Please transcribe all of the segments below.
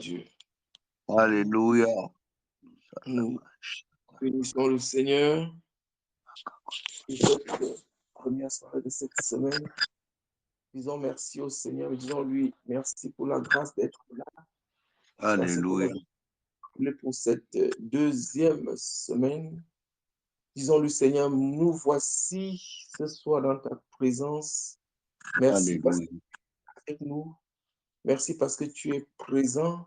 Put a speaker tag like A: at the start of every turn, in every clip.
A: Dieu.
B: Alléluia.
A: Nous bénissons le Seigneur pour cette première soirée de cette semaine. Disons merci au Seigneur et disons-lui merci pour la grâce d'être là.
B: Alléluia.
A: Pour cette deuxième semaine. Disons-lui Seigneur, nous voici ce soir dans ta présence. Merci parce que tu es avec nous. Merci parce que tu es présent.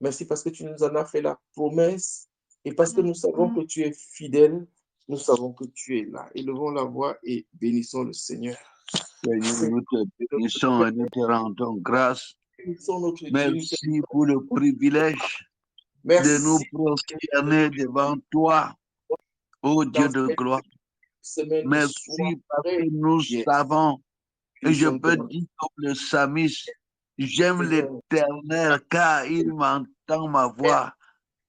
A: Merci parce que tu nous en as fait la promesse. Et parce que nous savons que tu es fidèle, nous savons que tu es là. Élevons la voix et bénissons le Seigneur.
B: Seigneur, nous te bénissons et nous te rendons grâce. Merci pour le privilège de nous prosterner devant toi, ô Dieu de gloire. Merci parce que nous savons, et je peux dire comme le psalmiste, j'aime l'Éternel car il m'entend ma voix,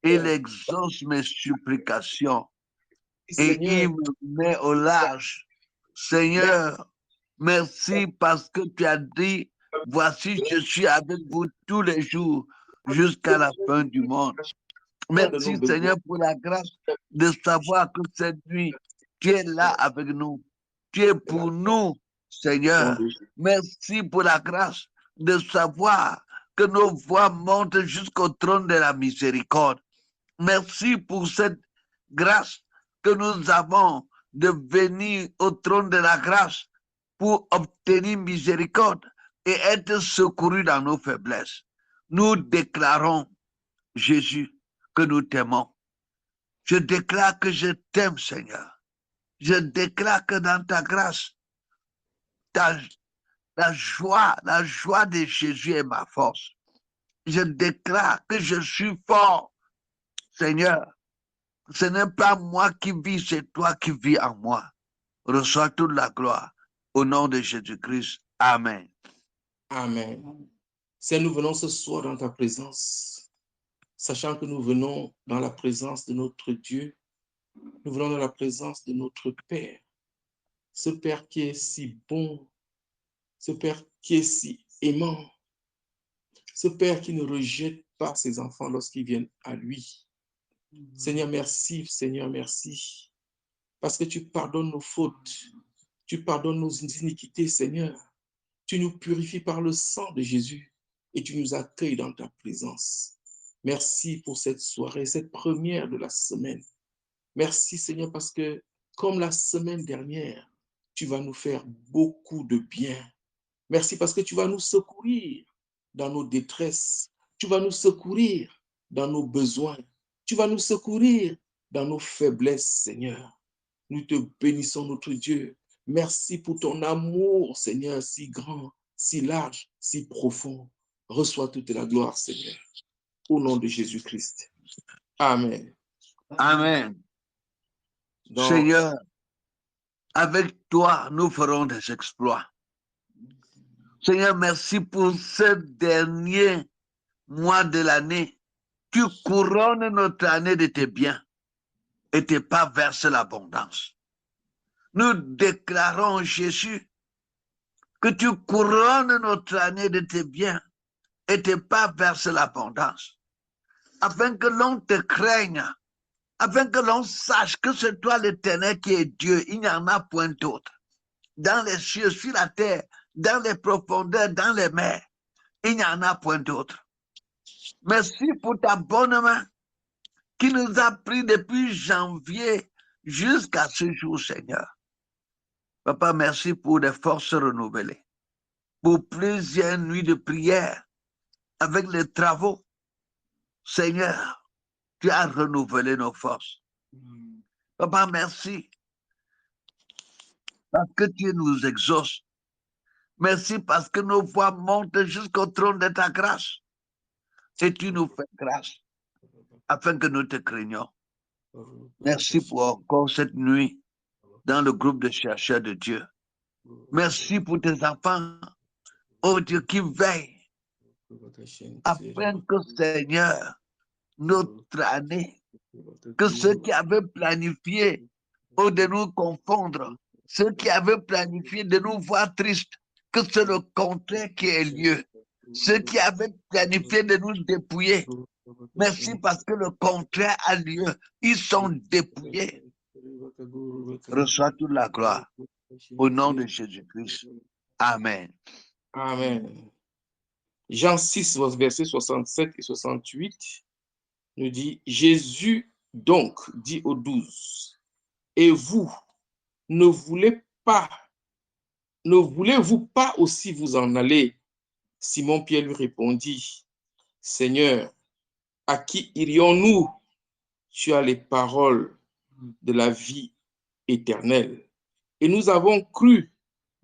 B: il exauce mes supplications et il me met au large. Seigneur, merci parce que tu as dit, voici, je suis avec vous tous les jours jusqu'à la fin du monde. Merci Seigneur pour la grâce de savoir que cette nuit, tu es là avec nous. Tu es pour nous, Seigneur. Merci pour la grâce de savoir que nos voix montent jusqu'au trône de la miséricorde. Merci pour cette grâce que nous avons de venir au trône de la grâce pour obtenir miséricorde et être secourus dans nos faiblesses. Nous déclarons, Jésus, que nous t'aimons. Je déclare que je t'aime, Seigneur. Je déclare que dans ta grâce, la joie de Jésus est ma force. Je déclare que je suis fort, Seigneur. Ce n'est pas moi qui vis, c'est toi qui vis en moi. Reçois toute la gloire. Au nom de Jésus-Christ. Amen.
A: Amen. Seigneur, nous venons ce soir dans ta présence, sachant que nous venons dans la présence de notre Dieu. Nous venons dans la présence de notre Père. Ce Père qui est si bon, ce Père qui est si aimant, ce Père qui ne rejette pas ses enfants lorsqu'ils viennent à lui. Seigneur, merci, Seigneur, merci. Parce que tu pardonnes nos fautes, tu pardonnes nos iniquités, Seigneur. Tu nous purifies par le sang de Jésus et tu nous accueilles dans ta présence. Merci pour cette soirée, cette première de la semaine. Merci, Seigneur, parce que comme la semaine dernière, tu vas nous faire beaucoup de bien. Merci parce que tu vas nous secourir dans nos détresses. Tu vas nous secourir dans nos besoins. Tu vas nous secourir dans nos faiblesses, Seigneur. Nous te bénissons, notre Dieu. Merci pour ton amour, Seigneur, si grand, si large, si profond. Reçois toute la gloire, Seigneur. Au nom de Jésus-Christ. Amen.
B: Amen. Seigneur, avec toi, nous ferons des exploits. Seigneur, merci pour ce dernier mois de l'année. Tu couronnes notre année de tes biens et tes pas verses l'abondance. Nous déclarons, Jésus, que tu couronnes notre année de tes biens et tes pas verses l'abondance, afin que l'on te craigne, afin que l'on sache que c'est toi l'Éternel qui est Dieu, il n'y en a point d'autre. Dans les cieux, sur la terre, dans les profondeurs, dans les mers, il n'y en a point d'autre. Merci pour ta bonne main qui nous a pris depuis janvier jusqu'à ce jour, Seigneur. Papa, merci pour des forces renouvelées, pour plusieurs nuits de prière avec les travaux. Seigneur, tu as renouvelé nos forces. Papa, merci parce que tu nous exauces. Merci parce que nos voix montent jusqu'au trône de ta grâce. Et tu nous fais grâce afin que nous te craignons. Merci pour encore cette nuit dans le groupe de chercheurs de Dieu. Merci pour tes enfants, oh Dieu, qui veillent afin que, Seigneur, notre année, que ceux qui avaient planifié de nous confondre, ceux qui avaient planifié de nous voir tristes, que c'est le contraire qui ait lieu. Ceux qui avaient planifié de nous dépouiller. Merci parce que le contraire a lieu. Ils sont dépouillés. Reçois toute la gloire. Au nom de Jésus-Christ. Amen.
A: Amen. Jean 6, versets 67 et 68 nous dit, Jésus donc dit aux 12, et vous, ne voulez-vous pas aussi vous en aller? Simon-Pierre lui répondit, Seigneur, à qui irions-nous? Tu as les paroles de la vie éternelle. Et nous avons cru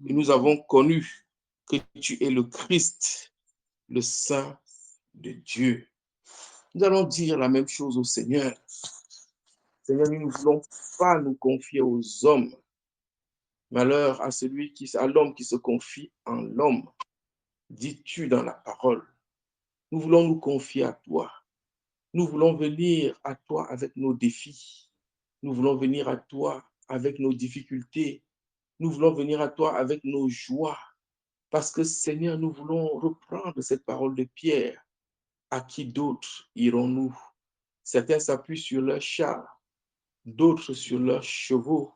A: et nous avons connu que tu es le Christ, le Saint de Dieu. Nous allons dire la même chose au Seigneur. Seigneur, nous ne voulons pas nous confier aux hommes. Malheur à l'homme qui se confie en l'homme, dis-tu dans la parole. Nous voulons nous confier à toi. Nous voulons venir à toi avec nos défis. Nous voulons venir à toi avec nos difficultés. Nous voulons venir à toi avec nos joies. Parce que, Seigneur, nous voulons reprendre cette parole de Pierre. À qui d'autres irons-nous? Certains s'appuient sur leurs chars, d'autres sur leurs chevaux.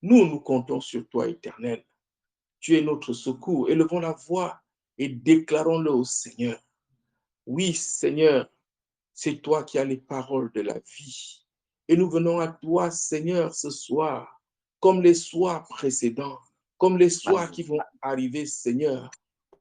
A: Nous comptons sur toi, Éternel. Tu es notre secours. Élevons la voix et déclarons-le au Seigneur. Oui, Seigneur, c'est toi qui as les paroles de la vie. Et nous venons à toi, Seigneur, ce soir, comme les soirs précédents, comme les soirs qui vont arriver, Seigneur,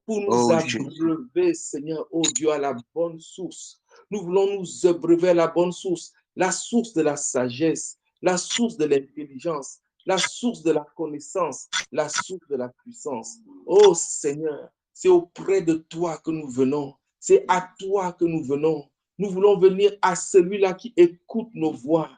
A: pour nous abreuver, Seigneur, oh Dieu, à la bonne source. Nous voulons nous abreuver à la bonne source, la source de la sagesse, la source de l'intelligence, la source de la connaissance, la source de la puissance. Oh Seigneur, c'est auprès de toi que nous venons, c'est à toi que nous venons. Nous voulons venir à celui-là qui écoute nos voix,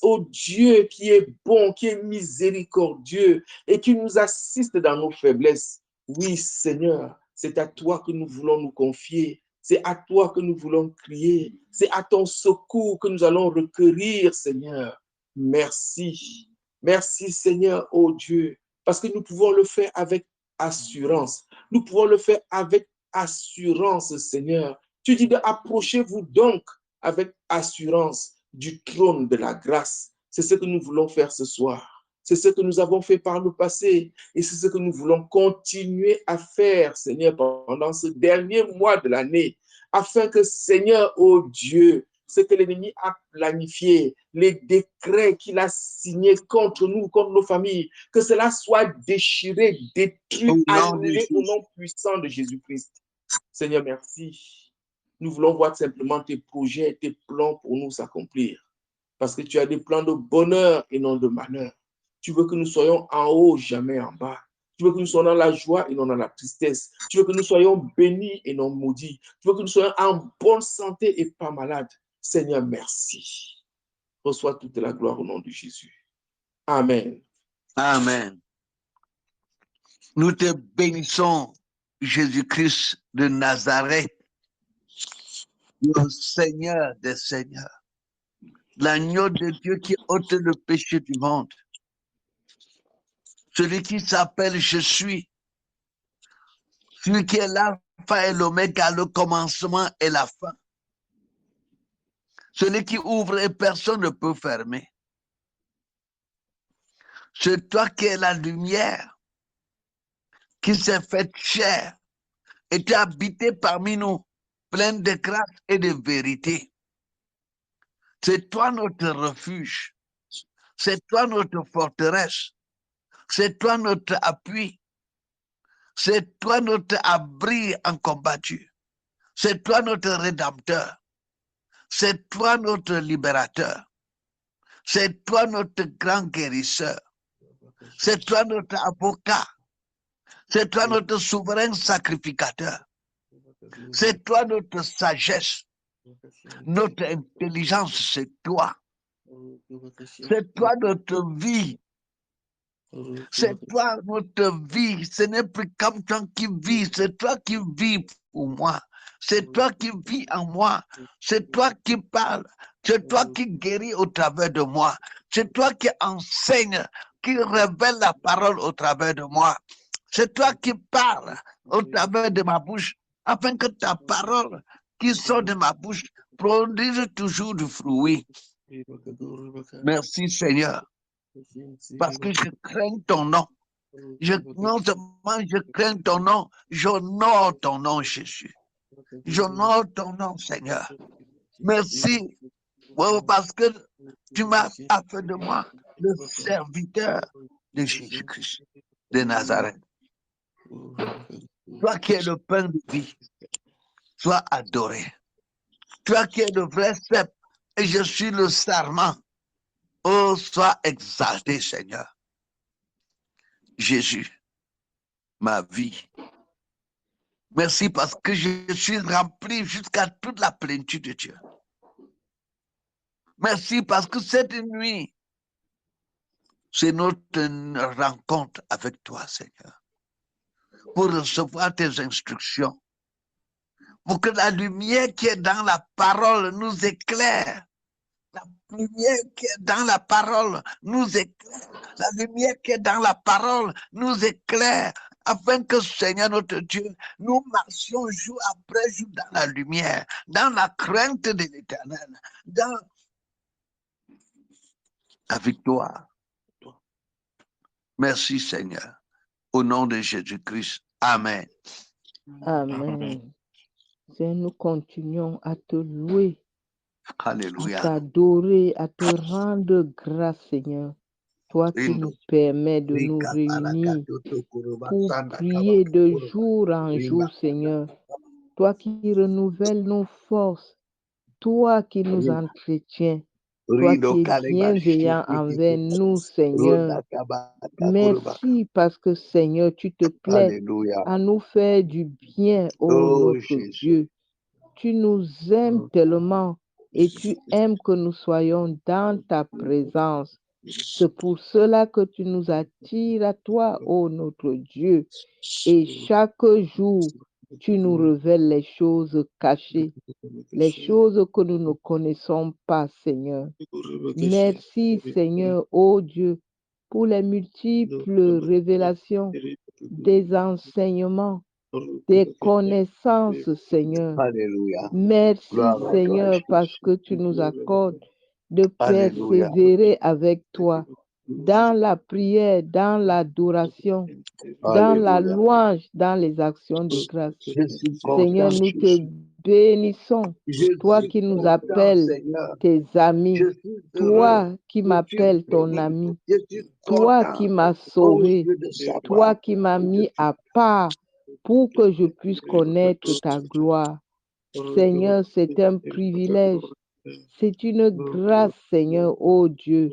A: au Dieu qui est bon, qui est miséricordieux et qui nous assiste dans nos faiblesses. Oui, Seigneur, c'est à toi que nous voulons nous confier. C'est à toi que nous voulons crier. C'est à ton secours que nous allons requérir, Seigneur. Merci. Merci, Seigneur, oh Dieu, parce que nous pouvons le faire avec assurance. Nous pouvons le faire avec assurance, Seigneur. Tu dis approchez-vous donc avec assurance du trône de la grâce. C'est ce que nous voulons faire ce soir. C'est ce que nous avons fait par le passé et c'est ce que nous voulons continuer à faire, Seigneur, pendant ce dernier mois de l'année, afin que, Seigneur, oh Dieu, ce que l'ennemi a planifié, les décrets qu'il a signés contre nous, contre nos familles, que cela soit déchiré, détruit, annulé au nom puissant de Jésus-Christ. Seigneur, merci. Nous voulons voir simplement tes projets, tes plans pour nous s'accomplir. Parce que tu as des plans de bonheur et non de malheur. Tu veux que nous soyons en haut, jamais en bas. Tu veux que nous soyons dans la joie et non dans la tristesse. Tu veux que nous soyons bénis et non maudits. Tu veux que nous soyons en bonne santé et pas malades. Seigneur, merci. Reçois toute la gloire au nom de Jésus. Amen.
B: Amen. Nous te bénissons, Jésus-Christ de Nazareth, le Seigneur des Seigneurs, l'agneau de Dieu qui ôte le péché du monde, celui qui s'appelle Je suis, celui qui est l'alpha et l'oméga, le commencement et la fin, celui qui ouvre et personne ne peut fermer. C'est toi qui es la lumière, qui s'est faite chair, et tu as habité parmi nous, plein de grâce et de vérité. C'est toi notre refuge, c'est toi notre forteresse, c'est toi notre appui, c'est toi notre abri en combattu, c'est toi notre rédempteur, c'est toi notre libérateur, c'est toi notre grand guérisseur, c'est toi notre avocat, c'est toi notre souverain sacrificateur, c'est toi notre sagesse, notre intelligence, c'est toi. C'est toi notre vie. C'est toi notre vie. Ce n'est plus comme toi qui vis. C'est toi qui vis pour moi. C'est toi qui vis en moi. C'est toi qui parles. C'est toi qui guéris au travers de moi. C'est toi qui enseignes, qui révèle la parole au travers de moi. C'est toi qui parles au travers de ma bouche. afin que ta parole qui sort de ma bouche produise toujours du fruit. Merci Seigneur, parce que je crains ton nom. Non seulement je crains ton nom, j'honore ton nom, Jésus. J'honore ton nom, Seigneur. Merci, parce que tu m'as fait de moi le serviteur de Jésus-Christ de Nazareth. Toi qui es le pain de vie, sois adoré. Toi qui es le vrai cep, et je suis le sarment. Oh, sois exalté, Seigneur. Jésus, ma vie. Merci parce que je suis rempli jusqu'à toute la plénitude de Dieu. Merci parce que cette nuit, c'est notre rencontre avec toi, Seigneur, pour recevoir tes instructions, pour que la lumière qui est dans la parole nous éclaire. La lumière qui est dans la parole nous éclaire. La lumière qui est dans la parole nous éclaire, afin que, Seigneur notre Dieu, nous marchions jour après jour dans la lumière, dans la crainte de l'Éternel, dans la victoire. Merci, Seigneur. Au nom de Jésus-Christ. Amen.
C: Amen. Seigneur, nous continuons à te louer,
B: Alléluia.
C: à t'adorer, à te rendre grâce, Seigneur. Toi qui nous permets de nous réunir pour prier de jour en jour, Seigneur. Toi qui renouvelles nos forces, toi qui nous entretiens, toi qui es bienveillant envers nous, Seigneur. Merci parce que, Seigneur, tu te plais à nous faire du bien, ô notre Dieu. Tu nous aimes tellement et tu aimes que nous soyons dans ta présence. C'est pour cela que tu nous attires à toi, ô notre Dieu. Et chaque jour, tu nous révèles les choses cachées, les choses que nous ne connaissons pas, Seigneur. Merci, Seigneur, ô Dieu, pour les multiples révélations, des enseignements, des connaissances, Seigneur.
B: Alléluia.
C: Merci,
B: Gloire
C: Seigneur, parce que tu nous accordes de persévérer avec toi dans la prière, dans l'adoration, dans la louange, dans les actions de grâce. Seigneur, nous te bénissons. Toi qui nous appelles tes amis, toi qui m'appelles ton ami, toi qui m'as sauvé, toi qui m'as mis à part pour que je puisse connaître ta gloire. Seigneur, c'est un privilège, c'est une grâce, Seigneur, ô Dieu,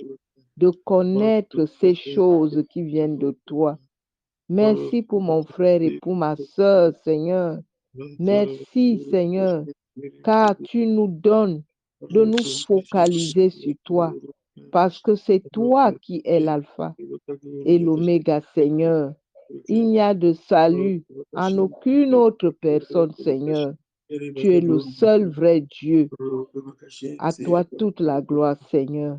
C: de connaître ces choses qui viennent de toi. Merci pour mon frère et pour ma sœur, Seigneur. Merci, Seigneur, car tu nous donnes de nous focaliser sur toi, parce que c'est toi qui es l'alpha et l'oméga, Seigneur. Il n'y a de salut en aucune autre personne, Seigneur. Tu es le seul vrai Dieu. À toi toute la gloire, Seigneur.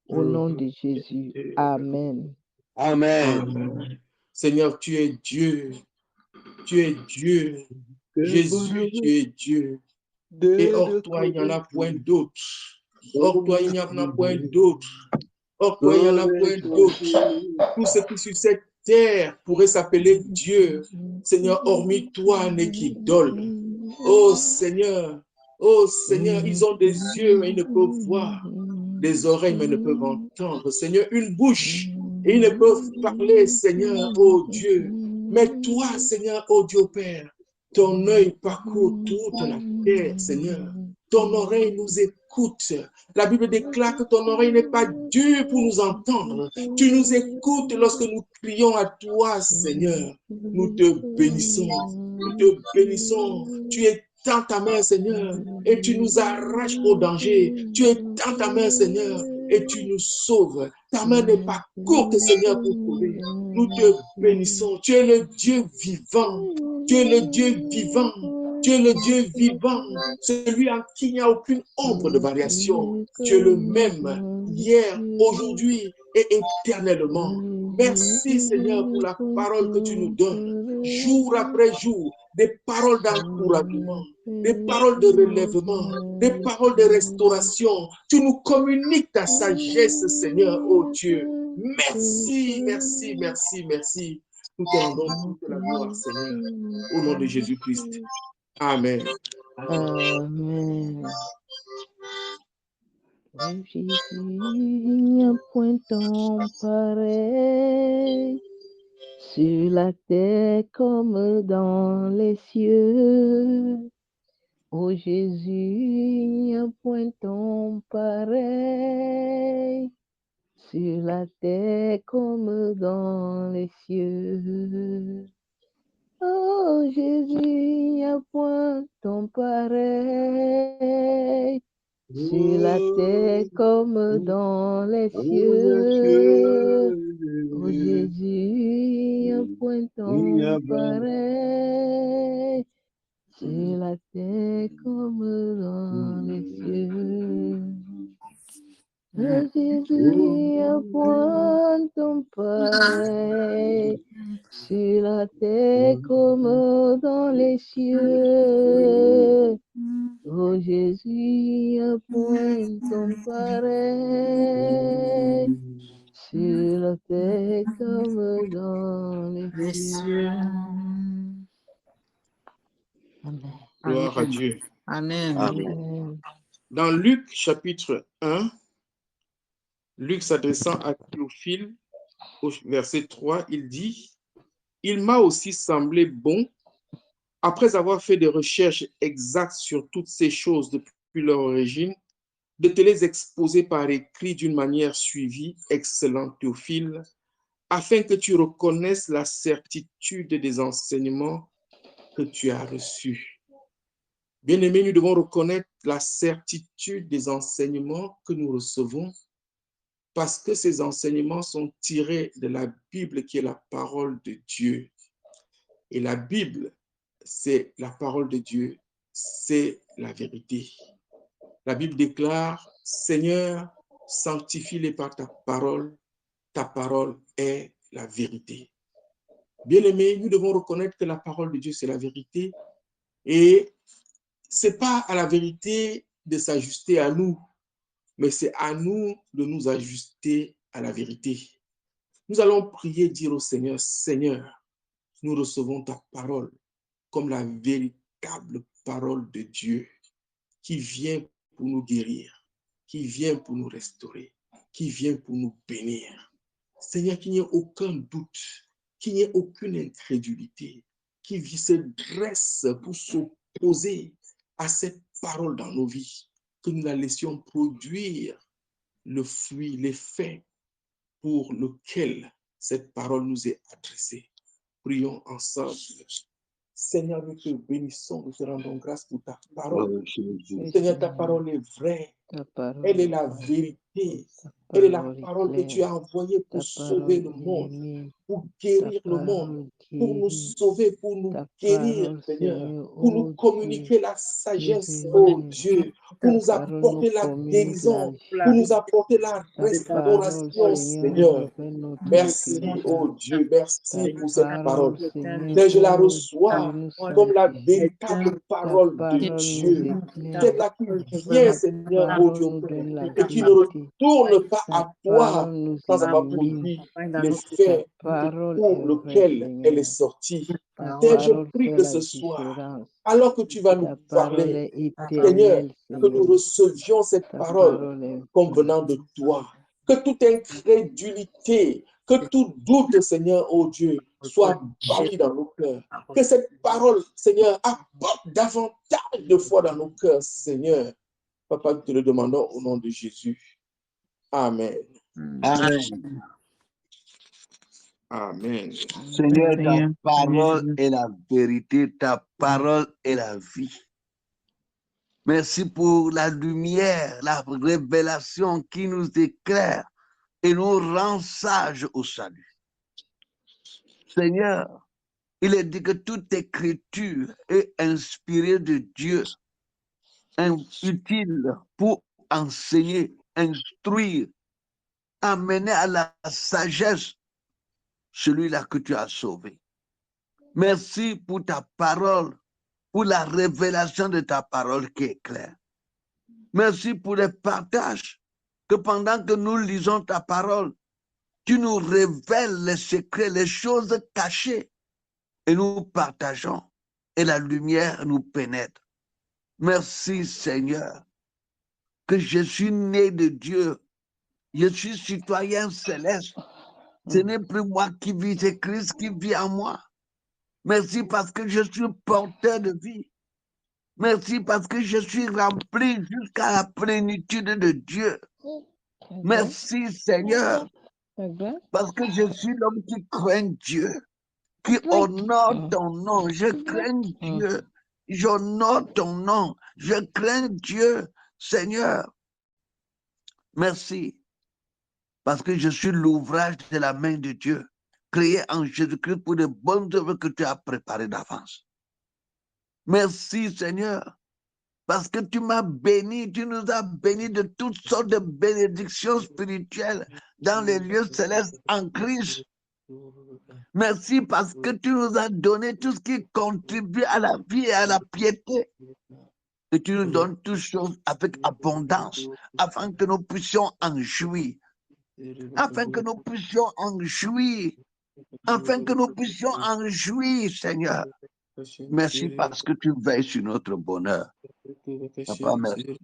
C: Au nom de Jésus. Amen.
A: Amen. Seigneur, tu es Dieu. Tu es Dieu. Jésus, tu es Dieu. Et hors toi, il n'y en a point d'autre. Hors toi, il n'y en a point d'autre. Hors toi, il n'y en a point d'autre. Tout ce qui sur cette terre pourrait s'appeler Dieu. Seigneur, hormis toi n'est qu'idole. Oh Seigneur, ils ont des yeux, mais ils ne peuvent voir. Des oreilles, mais ne peuvent entendre. Seigneur, une bouche, et ils ne peuvent parler, Seigneur, oh Dieu. Mais toi, Seigneur, oh Dieu Père, ton œil parcourt toute la terre, Seigneur. Ton oreille nous écoute. La Bible déclare que ton oreille n'est pas dure pour nous entendre. Tu nous écoutes lorsque nous crions à toi, Seigneur. Nous te bénissons. Nous te bénissons. Tu étends ta main, Seigneur, et tu nous arraches au danger. Tu étends ta main, Seigneur, et tu nous sauves. Ta main n'est pas courte, Seigneur, pour sauver. Nous te bénissons. Tu es le Dieu vivant. Tu es le Dieu vivant. Tu es le Dieu vivant, celui en qui il n'y a aucune ombre de variation. Tu es le même hier, aujourd'hui et éternellement. Merci Seigneur pour la parole que tu nous donnes, jour après jour, des paroles d'encouragement, des paroles de relèvement, des paroles de restauration. Tu nous communiques ta sagesse, Seigneur, oh Dieu. Merci, merci, merci, merci. Nous te rendons toute la gloire, Seigneur, au nom de Jésus-Christ. Amen.
C: Amen. Oh Jésus, il n'y a point ton pareil sur la terre comme dans les cieux. Oh Jésus, il n'y a point ton pareil sur la terre comme dans les cieux. Oh Jésus, il n'y a point ton pareil sur la terre comme dans les cieux. Oh Jésus, il n'y a point ton pareil sur la terre comme dans les cieux. Oh Jésus, il n'y a point ton pareil sur la terre comme dans les cieux. Oh Jésus, il n'y a point ton pareil sur la terre comme dans les cieux. Amen.
A: Gloire à Dieu.
D: Amen.
C: Amen.
A: Dans Luc chapitre 1, Luc s'adressant à Théophile, au verset 3, il dit, « Il m'a aussi semblé bon, après avoir fait des recherches exactes sur toutes ces choses depuis leur origine, de te les exposer par écrit d'une manière suivie, excellent Théophile, afin que tu reconnaisses la certitude des enseignements que tu as reçus. » Bien-aimés, nous devons reconnaître la certitude des enseignements que nous recevons parce que ces enseignements sont tirés de la Bible qui est la parole de Dieu. Et la Bible, c'est la parole de Dieu, c'est la vérité. La Bible déclare, « Seigneur, sanctifie-les par ta parole est la vérité. » Bien-aimés, nous devons reconnaître que la parole de Dieu, c'est la vérité. Et ce n'est pas à la vérité de s'ajuster à nous, mais c'est à nous de nous ajuster à la vérité. Nous allons prier, dire au Seigneur, « Seigneur, nous recevons ta parole comme la véritable parole de Dieu qui vient pour nous guérir, qui vient pour nous restaurer, qui vient pour nous bénir. Seigneur, qu'il n'y ait aucun doute, qu'il n'y ait aucune incrédulité, qui se dresse pour s'opposer à cette parole dans nos vies, que nous la laissions produire le fruit, l'effet pour lequel cette parole nous est adressée. Prions ensemble. Seigneur, nous te bénissons, nous te rendons grâce pour ta parole. Seigneur, ta parole est vraie. Elle est la vérité. Elle est la parole que tu as envoyée pour sauver le monde, pour guérir le monde, pour nous sauver, pour nous guérir, Seigneur, pour nous communiquer la sagesse, oh Dieu, pour nous apporter la guérison, pour nous apporter la restauration, Seigneur. Merci, oh Dieu, merci pour cette parole. Mais je la reçois comme la véritable parole de Dieu. Celle-là qui vient, Seigneur, oh Dieu, et qui ne retourne pas à toi sans avoir produit l'effet pour lequel elle est sortie. Seigneur, je prie que ce soir, alors que tu vas nous parler, Seigneur, que nous recevions cette parole comme venant de toi. Que toute incrédulité, que tout doute, Seigneur, oh Dieu, soit banni dans nos cœurs. Que cette parole, Seigneur, apporte davantage de foi dans nos cœurs, Seigneur. Papa, nous te le demandons au nom de Jésus. Amen.
B: Amen.
A: Amen.
B: Seigneur, ta parole est la vérité, ta parole est la vie. Merci pour la lumière, la révélation qui nous éclaire et nous rend sages au salut. Seigneur, il est dit que toute écriture est inspirée de Dieu, utile pour enseigner, instruire, amener à la sagesse celui-là que tu as sauvé. Merci pour ta parole, pour la révélation de ta parole qui est claire. Merci pour les partages que pendant que nous lisons ta parole, tu nous révèles les secrets, les choses cachées et nous partageons et la lumière nous pénètre. Merci Seigneur que je suis né de Dieu. Je suis citoyen céleste. Ce n'est plus moi qui vis, c'est Christ qui vit en moi. Merci parce que je suis porteur de vie. Merci parce que je suis rempli jusqu'à la plénitude de Dieu. Merci Seigneur parce que je suis l'homme qui craint Dieu, qui honore ton nom. Je crains Dieu. J'honore ton nom. Je crains Dieu, Seigneur. Merci parce que je suis l'ouvrage de la main de Dieu, créé en Jésus-Christ pour de bonnes œuvres que tu as préparées d'avance. Merci Seigneur, parce que tu m'as béni, tu nous as bénis de toutes sortes de bénédictions spirituelles dans les lieux célestes en Christ. Merci parce que tu nous as donné tout ce qui contribue à la vie et à la piété. Et tu nous donnes toutes choses avec abondance, afin que nous puissions en jouir. Afin que nous puissions en jouir. Afin que nous puissions en jouir, Seigneur. Merci parce que tu veilles sur notre bonheur. Papa, merci.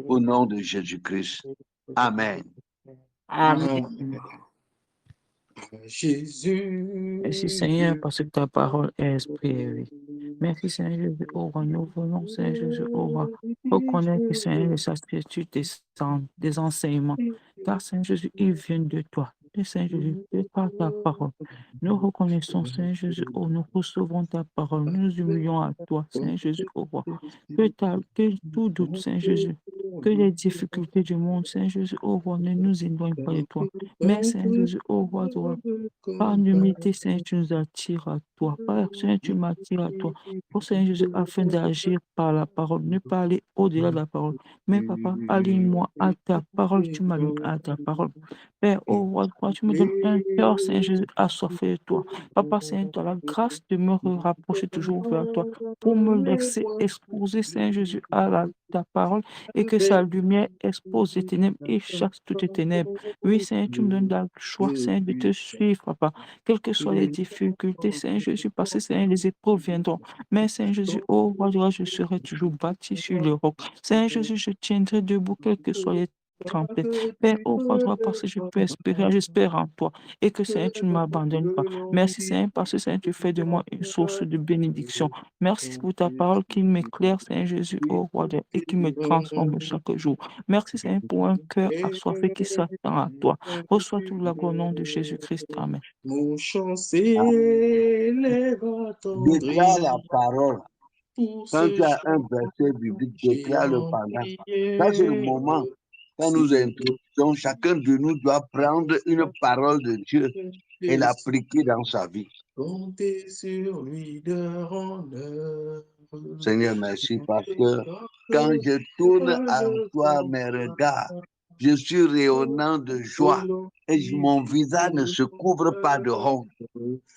B: Au nom de Jésus-Christ. Amen.
D: Amen.
A: Jésus.
D: Merci Seigneur parce que ta parole est esprit et vie. Merci Seigneur Jésus, au roi. Nous venons Seigneur Jésus, au roi. Reconnaître que Seigneur les certitudes des enseignements. Car Seigneur Jésus, ils viennent de toi. Et Seigneur Jésus, de par ta parole. Nous reconnaissons Seigneur Jésus, oh, nous recevons ta parole. Nous nous humilions à toi Seigneur Jésus, au roi. Que tout doute Seigneur Jésus, que les difficultés du monde Seigneur Jésus, au roi, ne nous éloignent pas de toi. Mais Seigneur Jésus, au roi, par l'humilité, Seigneur, tu nous attires à toi. Par Seigneur, tu m'attires à toi. Pour Seigneur Jésus, afin d'agir par la parole, ne pas aller au-delà de la parole. Mais papa, aligne-moi à ta parole, tu m'alignes à ta parole. Père, oh roi, tu me donnes un cœur, Seigneur Jésus, assoiffé de toi. Papa, Seigneur, tu as la grâce de me rapprocher toujours vers toi pour me laisser exposer, Seigneur Jésus, à ta parole et que sa lumière expose les ténèbres et chasse toutes les ténèbres. Oui, Seigneur, tu me donnes la joie, Seigneur, de te suivre, papa. Quelles que soient les difficultés, Seigneur Jésus, parce que Seigneur, les épreuves viendront. Mais Seigneur Jésus, oh roi, je serai toujours bâti sur le roc. Seigneur Jésus, je tiendrai debout, quelles que soient les tempêtes. Père, oh roi, parce que je peux espérer, j'espère en toi. Et que Seigneur, tu ne m'abandonnes pas. Merci Seigneur, parce que Seigneur, tu fais de moi une source de bénédiction. Merci pour ta parole qui m'éclaire, Seigneur Jésus, oh roi, et qui me transforme chaque jour. Merci Seigneur pour un cœur assoiffé qui s'attend à toi. Reçois tout la gloire au nom de Jésus-Christ. Amen.
A: Mon chant s'élève
B: Déclare la parole. Quand tu as un verset biblique, déclare-le pendant. Ça, c'est le moment. Quand nous introduisons, chacun de nous doit prendre une parole de Dieu et l'appliquer dans sa vie.
A: Comptez sur lui de rendre.
B: Seigneur, merci parce que quand je tourne à toi mes regards, je suis rayonnant de joie et mon visage ne se couvre pas de honte.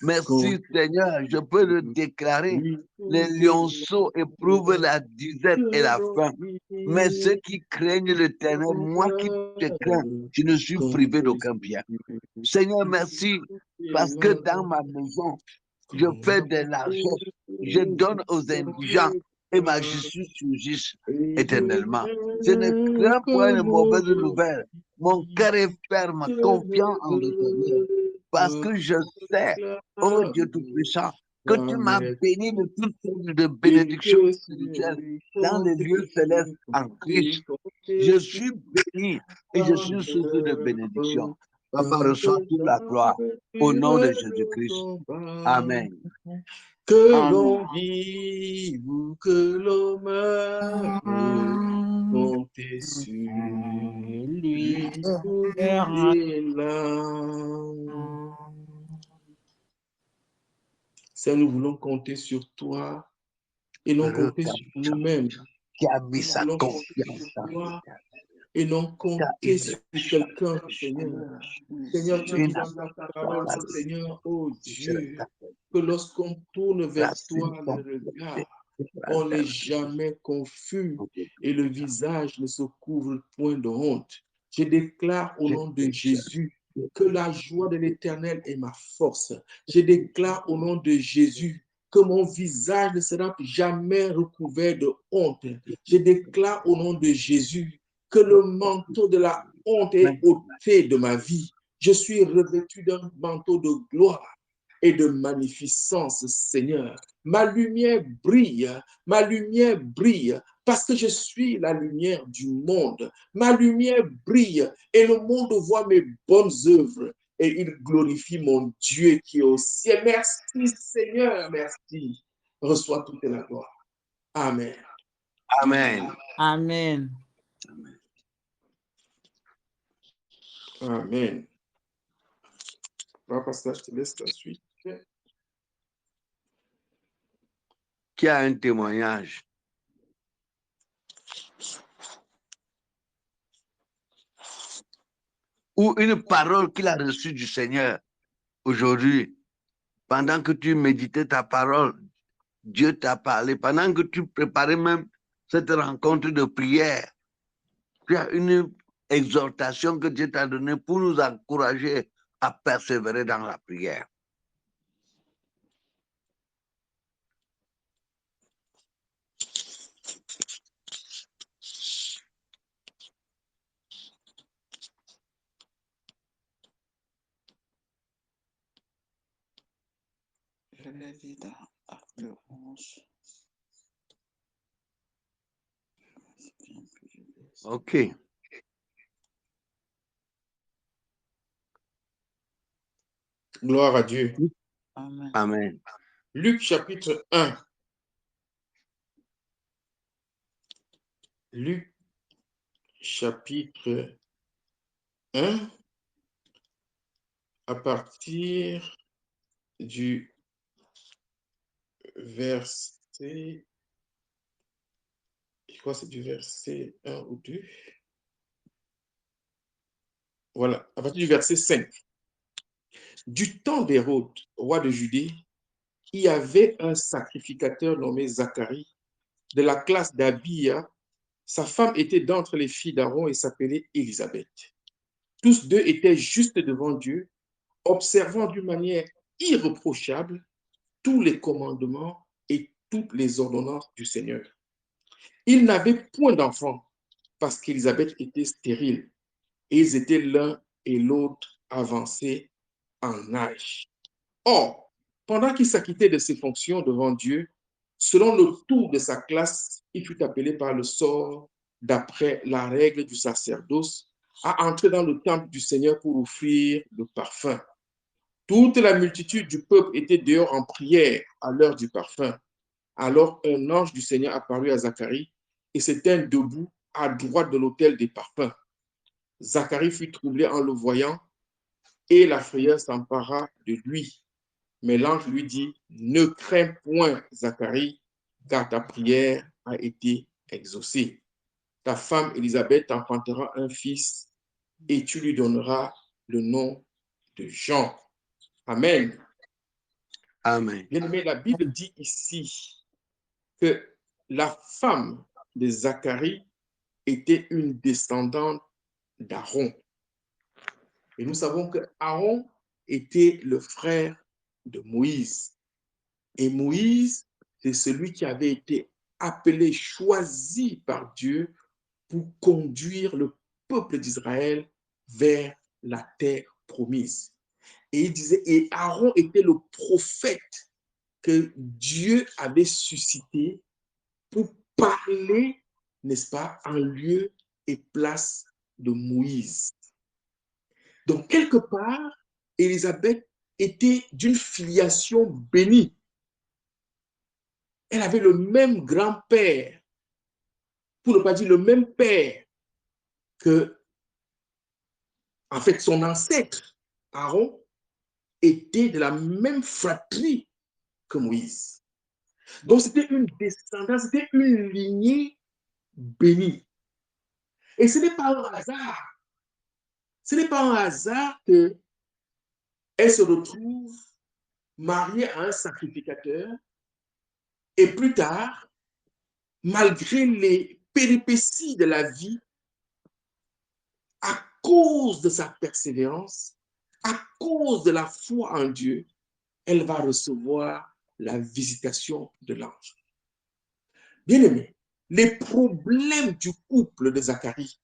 B: Merci Seigneur, je peux le déclarer. Les lionceaux éprouvent la disette et la faim. Mais ceux qui craignent l'Éternel, moi qui te crains, je ne suis privé d'aucun bien. Seigneur, merci parce que dans ma maison, je fais des largesses, je donne aux indigents et ma justice surgisse éternellement. Je ne crains pas une mauvaise nouvelle. Mon cœur est ferme, confiant en l'Éternel. Parce que je sais, oh Dieu Tout-Puissant, que tu m'as béni de toutes sortes de bénédictions spirituelles dans les lieux célestes en Christ. Je suis béni et je suis source de bénédiction. Papa, reçois toute la gloire au nom de Jésus-Christ. Amen.
A: Que l'on vive ou que l'on meure, comptez sur lui et là. Seigneur, nous voulons compter sur toi et non compter sur nous-mêmes.
B: Qui a mis sa confiance en
A: toi et non compter sur quelqu'un, Seigneur. Seigneur, tu dis dans ta parole, Seigneur, oh Dieu, que lorsqu'on tourne vers toi le regard, on n'est jamais confus et le visage ne se couvre point de honte. Je déclare au nom de Jésus que la joie de l'Éternel est ma force. Je déclare au nom de Jésus que mon visage ne sera jamais recouvert de honte. Je déclare au nom de Jésus que le manteau de la honte est ôté de ma vie. Je suis revêtu d'un manteau de gloire et de magnificence, Seigneur. Ma lumière brille parce que je suis la lumière du monde. Ma lumière brille et le monde voit mes bonnes œuvres et il glorifie mon Dieu qui est au ciel. Merci, Seigneur, merci. Reçois toute la gloire. Amen.
B: Amen.
D: Amen.
A: Amen. Pasteur, je te laisse la suite.
B: Qui a un témoignage? Ou une parole qu'il a reçue du Seigneur aujourd'hui. Pendant que tu méditais ta parole, Dieu t'a parlé. Pendant que tu préparais même cette rencontre de prière, tu as une exhortation que Dieu t'a donnée pour nous encourager à persévérer dans la prière. OK.
A: Gloire à Dieu.
D: Amen.
B: Amen.
A: Luc chapitre 1. Luc chapitre 1 à partir du verset, je crois que c'est du verset 1 ou 2. Voilà, à partir du verset 5. Du temps d'Hérode, roi de Judée, il y avait un sacrificateur nommé Zacharie, de la classe d'Abia. Sa femme était d'entre les filles d'Aaron et s'appelait Élisabeth. Tous deux étaient justes devant Dieu, observant d'une manière irréprochable tous les commandements et toutes les ordonnances du Seigneur. Ils n'avaient point d'enfants parce qu'Élisabeth était stérile et ils étaient l'un et l'autre avancés en âge. Or, pendant qu'il s'acquittait de ses fonctions devant Dieu, selon le tour de sa classe, il fut appelé par le sort, d'après la règle du sacerdoce, à entrer dans le temple du Seigneur pour offrir le parfum. Toute la multitude du peuple était dehors en prière à l'heure du parfum. Alors un ange du Seigneur apparut à Zacharie et se tint debout à droite de l'autel des parfums. Zacharie fut troublé en le voyant et la frayeur s'empara de lui. Mais l'ange lui dit, ne crains point, Zacharie, car ta prière a été exaucée. Ta femme Élisabeth enfantera un fils et tu lui donneras le nom de Jean. Amen.
B: Amen.
A: Bien-aimé, la Bible dit ici que la femme de Zacharie était une descendante d'Aaron. Et nous savons que Aaron était le frère de Moïse. Et Moïse, c'est celui qui avait été appelé, choisi par Dieu pour conduire le peuple d'Israël vers la terre promise. Et il disait, et Aaron était le prophète que Dieu avait suscité pour parler, n'est-ce pas, en lieu et place de Moïse. Donc, quelque part, Élisabeth était d'une filiation bénie. Elle avait le même grand-père, pour ne pas dire le même père que, en fait, son ancêtre, Aaron, était de la même fratrie que Moïse. Donc, c'était une descendance, c'était une lignée bénie. Et ce n'est pas un hasard. Ce n'est pas un hasard qu'elle se retrouve mariée à un sacrificateur, et plus tard, malgré les péripéties de la vie, à cause de sa persévérance, à cause de la foi en Dieu, elle va recevoir la visitation de l'ange. Bien-aimé, les problèmes du couple de Zacharie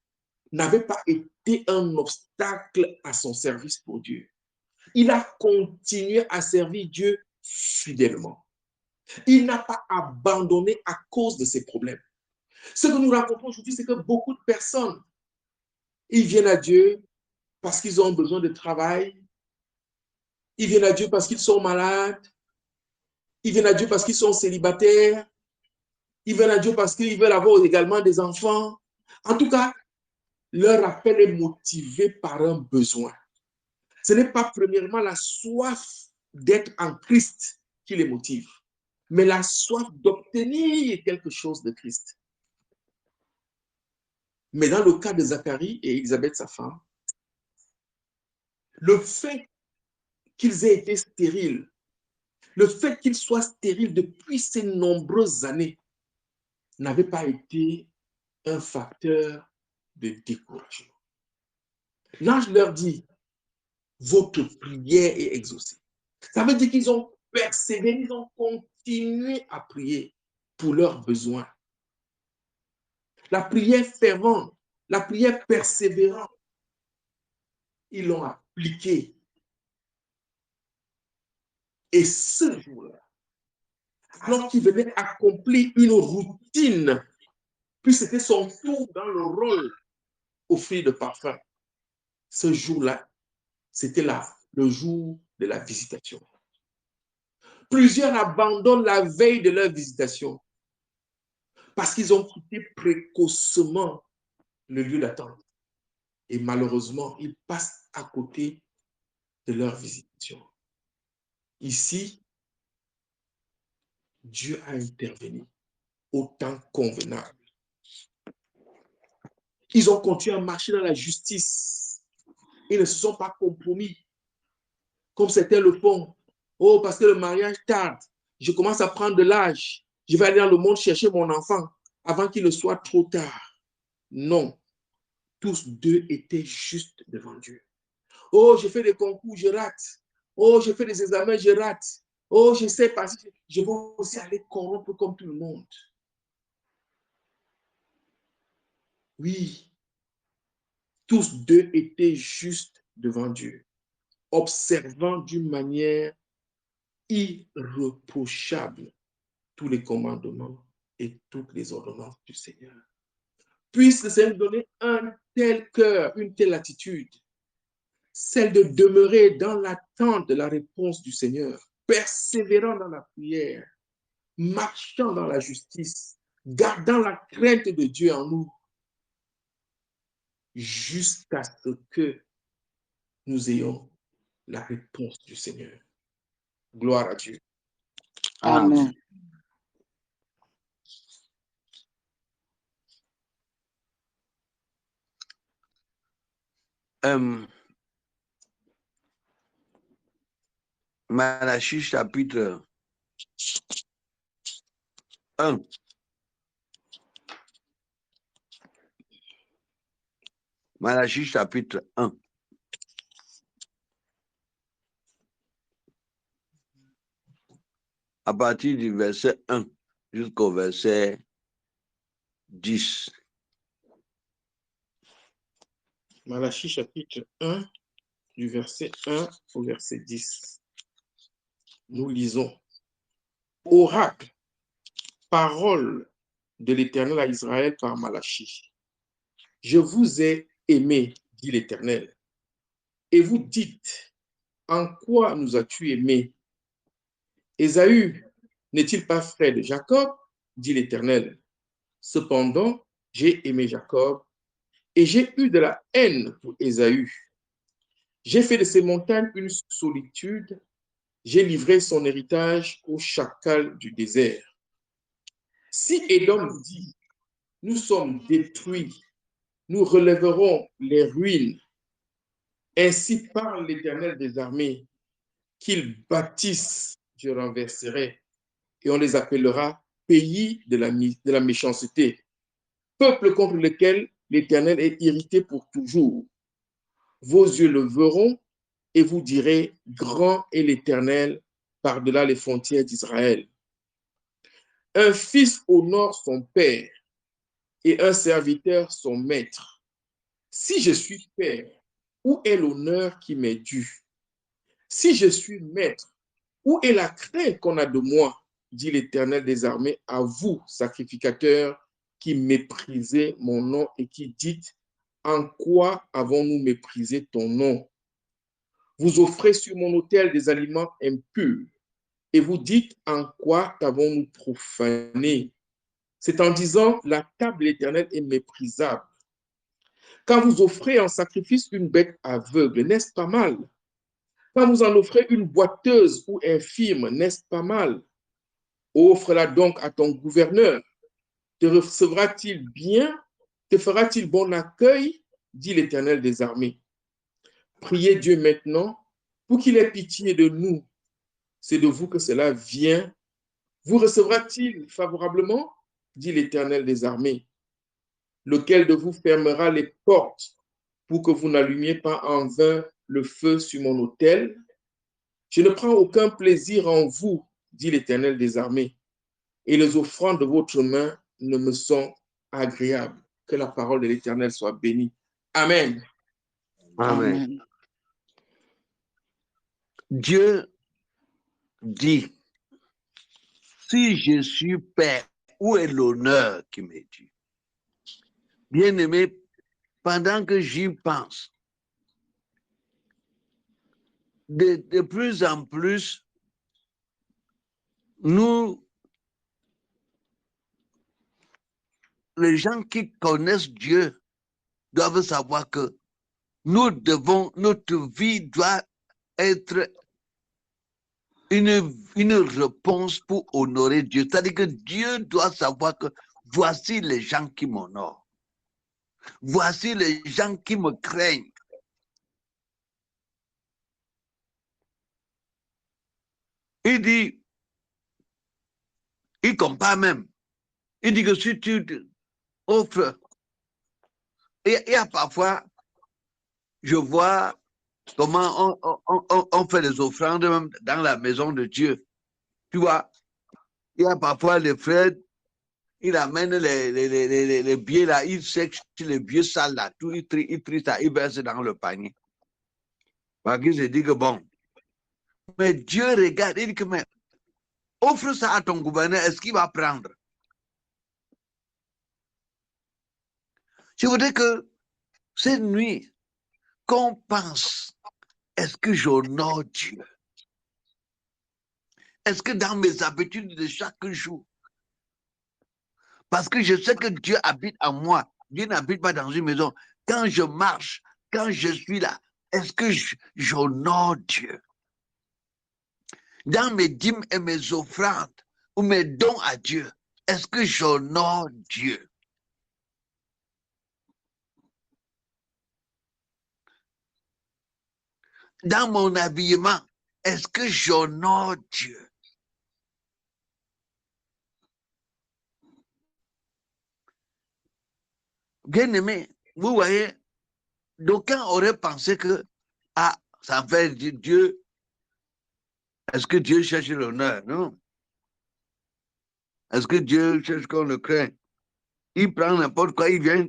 A: n'avaient pas été un obstacle à son service pour Dieu. Il a continué à servir Dieu fidèlement. Il n'a pas abandonné à cause de ses problèmes. Ce que nous rencontrons aujourd'hui, c'est que beaucoup de personnes, ils viennent à Dieu parce qu'ils ont besoin de travail. Ils viennent à Dieu parce qu'ils sont malades. Ils viennent à Dieu parce qu'ils sont célibataires. Ils viennent à Dieu parce qu'ils veulent avoir également des enfants. En tout cas, leur appel est motivé par un besoin. Ce n'est pas premièrement la soif d'être en Christ qui les motive, mais la soif d'obtenir quelque chose de Christ. Mais dans le cas de Zacharie et Élisabeth, sa femme, le fait qu'ils aient été stériles, le fait qu'ils soient stériles depuis ces nombreuses années, n'avait pas été un facteur de découragement. L'ange leur dit, votre prière est exaucée. Ça veut dire qu'ils ont persévéré, ils ont continué à prier pour leurs besoins. La prière fervente, la prière persévérante, ils l'ont appliquée. Et ce jour-là, alors qu'il venait accomplir une routine, puis c'était son tour dans le rôle offrir de parfum, ce jour-là, c'était là, le jour de la visitation. Plusieurs abandonnent la veille de leur visitation parce qu'ils ont quitté précocement le lieu d'attente. Et malheureusement, ils passent à côté de leur visitation. Ici, Dieu a intervenu au temps convenable. Ils ont continué à marcher dans la justice. Ils ne se sont pas compromis, comme certains le font. Oh, parce que le mariage tarde, je commence à prendre de l'âge. Je vais aller dans le monde chercher mon enfant avant qu'il ne soit trop tard. Non, tous deux étaient justes devant Dieu. Oh, je fais des concours, je rate. Oh, je fais des examens, je rate. Oh, je sais pas, je vais aussi aller corrompre comme tout le monde. Oui, tous deux étaient justes devant Dieu, observant d'une manière irréprochable tous les commandements et toutes les ordonnances du Seigneur. Puisse le Seigneur donner un tel cœur, une telle attitude, celle de demeurer dans l'attente de la réponse du Seigneur, persévérant dans la prière, marchant dans la justice, gardant la crainte de Dieu en nous, jusqu'à ce que nous ayons la réponse du Seigneur. Gloire à Dieu.
C: Amen.
B: Malachie chapitre 1. Malachie chapitre 1. À partir du verset 1 jusqu'au verset 10.
A: Malachie chapitre 1, du verset 1 au verset 10. Nous lisons. Oracle, parole de l'Éternel à Israël par Malachie. Je vous ai aimé, dit l'Éternel. Et vous dites, en quoi nous as-tu aimés? Ésaü n'est-il pas frère de Jacob, dit l'Éternel. Cependant, j'ai aimé Jacob et j'ai eu de la haine pour Ésaü. J'ai fait de ces montagnes une solitude, j'ai livré son héritage aux chacals du désert. Si Édom dit, nous sommes détruits, nous relèverons les ruines. Ainsi parle l'Éternel des armées. qu'ils bâtissent, je renverserai, et on les appellera pays de la méchanceté, peuple contre lequel l'Éternel est irrité pour toujours. Vos yeux le verront et vous direz, grand est l'Éternel par-delà les frontières d'Israël. Un fils honore son père et un serviteur son maître. Si je suis père, où est l'honneur qui m'est dû? Si je suis maître, où est la crainte qu'on a de moi? Dit l'Éternel des armées, à vous, sacrificateurs, qui méprisez mon nom et qui dites, en quoi avons-nous méprisé ton nom? Vous offrez sur mon autel des aliments impurs et vous dites, en quoi t'avons-nous profané? C'est en disant, la table éternelle est méprisable. Quand vous offrez en sacrifice une bête aveugle, n'est-ce pas mal? Quand vous en offrez une boiteuse ou infirme, n'est-ce pas mal? Offre-la donc à ton gouverneur. Te recevra-t-il bien? Te fera-t-il bon accueil? Dit l'Éternel des armées. Priez Dieu maintenant pour qu'il ait pitié de nous. C'est de vous que cela vient. Vous recevra-t-il favorablement? Dit l'Éternel des armées. Lequel de vous fermera les portes pour que vous n'allumiez pas en vain le feu sur mon autel? Je ne prends aucun plaisir en vous, dit l'Éternel des armées, et les offrandes de votre main ne me sont agréables. Que la parole de l'Éternel soit bénie. Amen.
B: Amen.
C: Amen.
B: Dieu dit, si je suis père, où est l'honneur qui m'est dû? Bien-aimé, pendant que j'y pense, de plus en plus, nous, les gens qui connaissent Dieu, doivent savoir que notre vie doit être une réponse pour honorer Dieu. C'est-à-dire que Dieu doit savoir que voici les gens qui m'honorent. Voici les gens qui me craignent. Il dit, il compare même. Il dit que si tu offres, et parfois, je vois comment on fait les offrandes même dans la maison de Dieu. Tu vois, il y a parfois les frères, il amène les billets là, il sèche les billets sales là, tout, il trie ça, il verse dans le panier. Parce qu'il se dit que bon, mais Dieu regarde, il dit que mais offre ça à ton gouverneur, est-ce qu'il va prendre? Je voudrais que cette nuit, qu'on pense, est-ce que j'honore Dieu? Est-ce que dans mes habitudes de chaque jour, parce que je sais que Dieu habite en moi, Dieu n'habite pas dans une maison. Quand je marche, quand je suis là, est-ce que j'honore Dieu? Dans mes dîmes et mes offrandes, ou mes dons à Dieu, est-ce que j'honore Dieu? Dans mon habillement, est-ce que j'honore Dieu? Bien-aimé, vous voyez, d'aucuns auraient pensé que, ah, ça fait Dieu, est-ce que Dieu cherche l'honneur? Non. Est-ce que Dieu cherche qu'on le craint? Il prend n'importe quoi, il vient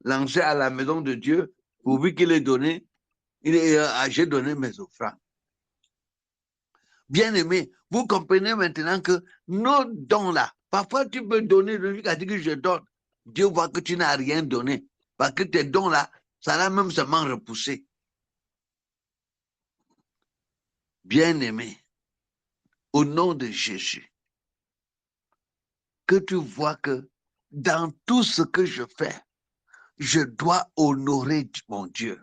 B: lancer à la maison de Dieu, pourvu qu'il ait donné, j'ai donné mes offrandes. Bien-aimé, vous comprenez maintenant que nos dons-là, parfois tu peux donner, le Dieu a dit que je donne. Dieu voit que tu n'as rien donné. Parce que tes dons-là, ça l'a même seulement repoussé. Bien-aimé, au nom de Jésus, que tu vois que dans tout ce que je fais, je dois honorer mon Dieu.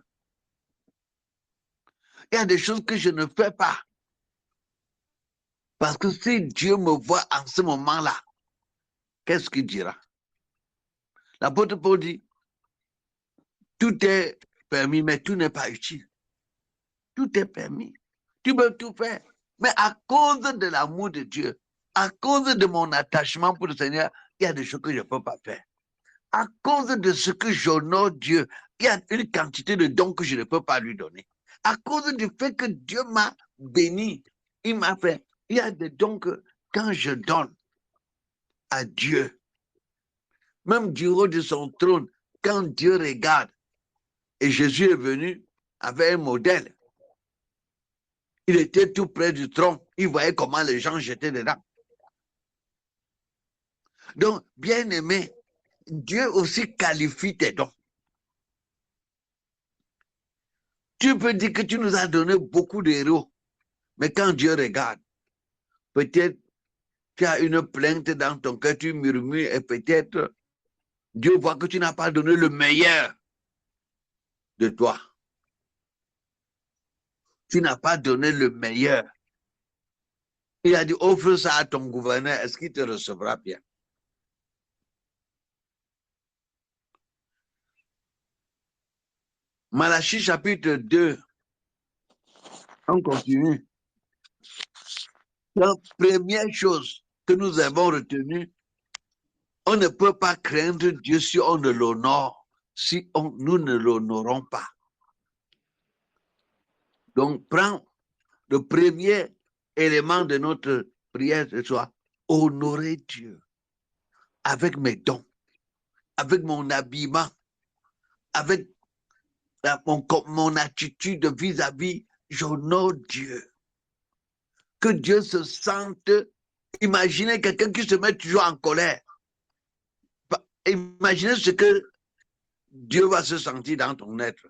B: Il y a des choses que je ne fais pas. Parce que si Dieu me voit en ce moment-là, qu'est-ce qu'il dira? L'apôtre Paul dit, tout est permis, mais tout n'est pas utile. Tout est permis. Tu peux tout faire. Mais à cause de l'amour de Dieu, à cause de mon attachement pour le Seigneur, il y a des choses que je ne peux pas faire. À cause de ce que j'honore Dieu, il y a une quantité de dons que je ne peux pas lui donner. À cause du fait que Dieu m'a béni, il m'a fait. Il y a des dons que quand je donne à Dieu, même du haut de son trône, quand Dieu regarde, et Jésus est venu avec un modèle, il était tout près du trône, il voyait comment les gens jetaient dedans. Donc, bien aimé, Dieu aussi qualifie tes dons. Tu peux dire que tu nous as donné beaucoup d'héros, mais quand Dieu regarde, peut-être tu as une plainte dans ton cœur, tu murmures et peut-être Dieu voit que tu n'as pas donné le meilleur de toi. Tu n'as pas donné le meilleur. Il a dit, offre ça à ton gouverneur, est-ce qu'il te recevra bien? Malachie chapitre 2, on continue. La première chose que nous avons retenue, on ne peut pas craindre Dieu si on ne l'honore, si nous ne l'honorons pas. Donc, prends le premier élément de notre prière ce soir, honorer Dieu avec mes dons, avec mon habillement, avec mon attitude vis-à-vis, j'honore Dieu. Que Dieu se sente. Imaginez quelqu'un qui se met toujours en colère. Imaginez ce que Dieu va se sentir dans ton être.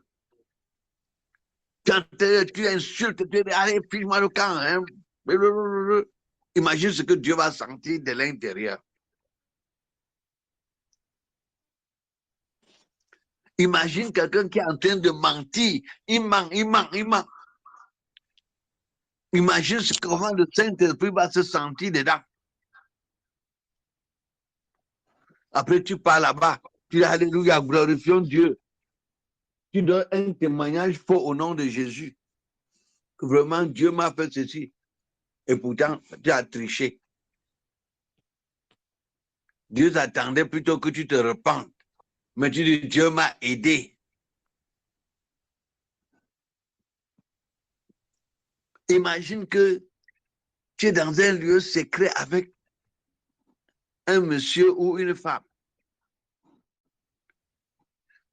B: Quand tu insultes, tu dis, allez, fiche-moi le camp. Hein? Imagine ce que Dieu va sentir de l'intérieur. Imagine quelqu'un qui est en train de mentir. Il ment. Imagine comment le Saint-Esprit va se sentir dedans. Après, tu pars là-bas. Tu dis, alléluia, glorifions Dieu. Tu donnes un témoignage faux au nom de Jésus. Que vraiment, Dieu m'a fait ceci. Et pourtant, tu as triché. Dieu attendait plutôt que tu te repentes. Mais tu dis, Dieu m'a aidé. Imagine que tu es dans un lieu secret avec un monsieur ou une femme.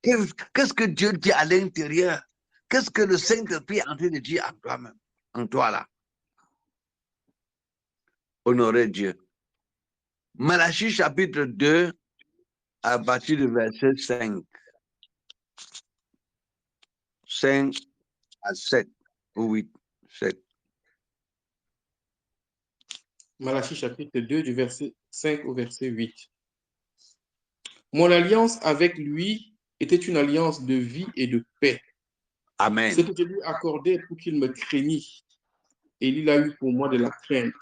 B: Qu'est-ce que Dieu dit à l'intérieur? Qu'est-ce que le Saint-Esprit est en train de dire à toi-même, en toi là? Honorer Dieu. Malachie chapitre 2, à partir du verset 5. 5 à 7 ou 8, 7.
A: Malachie chapitre 2, du verset 5 au verset 8. Mon alliance avec lui était une alliance de vie et de paix.
B: Amen.
A: Ce que je lui accordais pour qu'il me craignît, et il a eu pour moi de la crainte.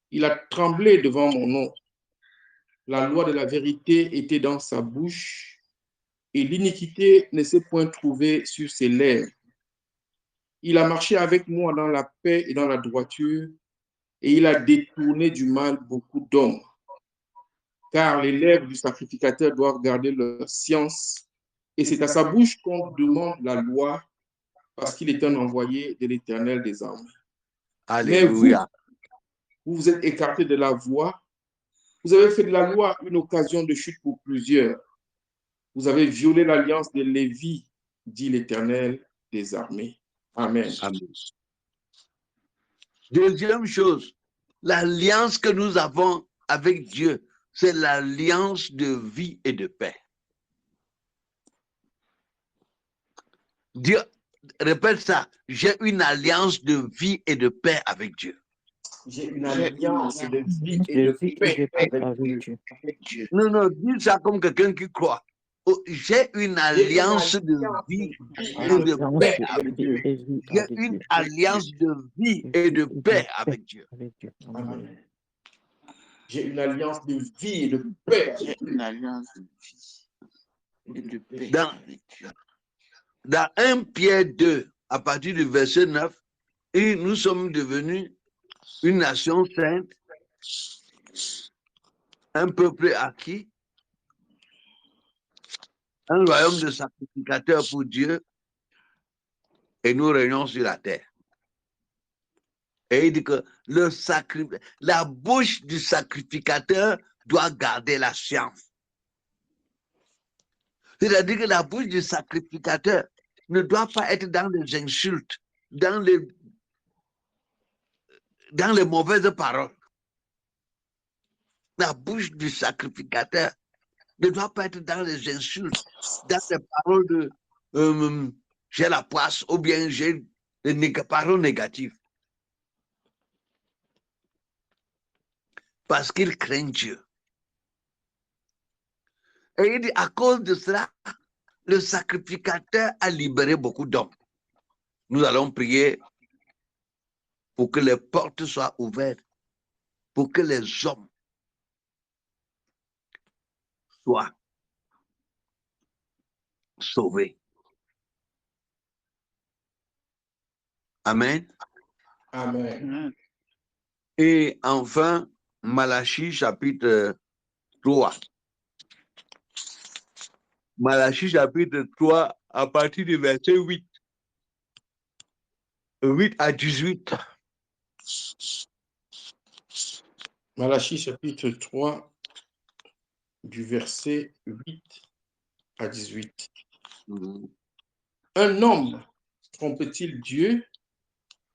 A: Il a tremblé devant mon nom. La loi de la vérité était dans sa bouche, et l'iniquité ne s'est point trouvée sur ses lèvres. Il a marché avec moi dans la paix et dans la droiture, et il a détourné du mal beaucoup d'hommes. Car les lèvres du sacrificateur doivent garder leur science, et c'est à sa bouche qu'on demande la loi, parce qu'il est un envoyé de l'Éternel des armées.
B: Alléluia.
A: Mais vous êtes écartés de la voie, vous avez fait de la loi une occasion de chute pour plusieurs. Vous avez violé l'alliance de Lévi, dit l'Éternel des armées. Amen.
B: Amen. Deuxième chose, l'alliance que nous avons avec Dieu, c'est l'alliance de vie et de paix. Dieu, répète ça, j'ai une alliance de vie et de paix avec Dieu.
A: J'ai une alliance de vie et de paix avec Dieu.
B: Non, dis ça comme quelqu'un qui croit. Oh, j'ai une alliance de vie et de paix avec Dieu. J'ai une alliance de vie et de paix avec Dieu.
A: Amen. J'ai une alliance de vie et de paix.
E: J'ai une alliance de vie et de paix avec Dieu.
B: Dans 1 Pierre 2, à partir du verset 9, Et nous sommes devenus une nation sainte, un peuple acquis, un royaume de sacrificateurs pour Dieu, et nous régnons sur la terre. Et il dit que la bouche du sacrificateur doit garder la science. C'est-à-dire que la bouche du sacrificateur ne doit pas être dans les insultes, dans les mauvaises paroles. La bouche du sacrificateur ne doit pas être dans les insultes, dans les paroles de j'ai la poisse ou bien j'ai des paroles négatives. Parce qu'il craint Dieu. Et il dit, à cause de cela, le sacrificateur a libéré beaucoup d'hommes. Nous allons prier pour que les portes soient ouvertes, pour que les hommes soient sauvés. Amen.
A: Amen.
B: Et enfin, Malachie chapitre 3. Malachie chapitre 3 à partir du verset 8. 8 à 18.
A: Malachie chapitre 3 du verset 8 à 18. Un homme trompe-t-il Dieu,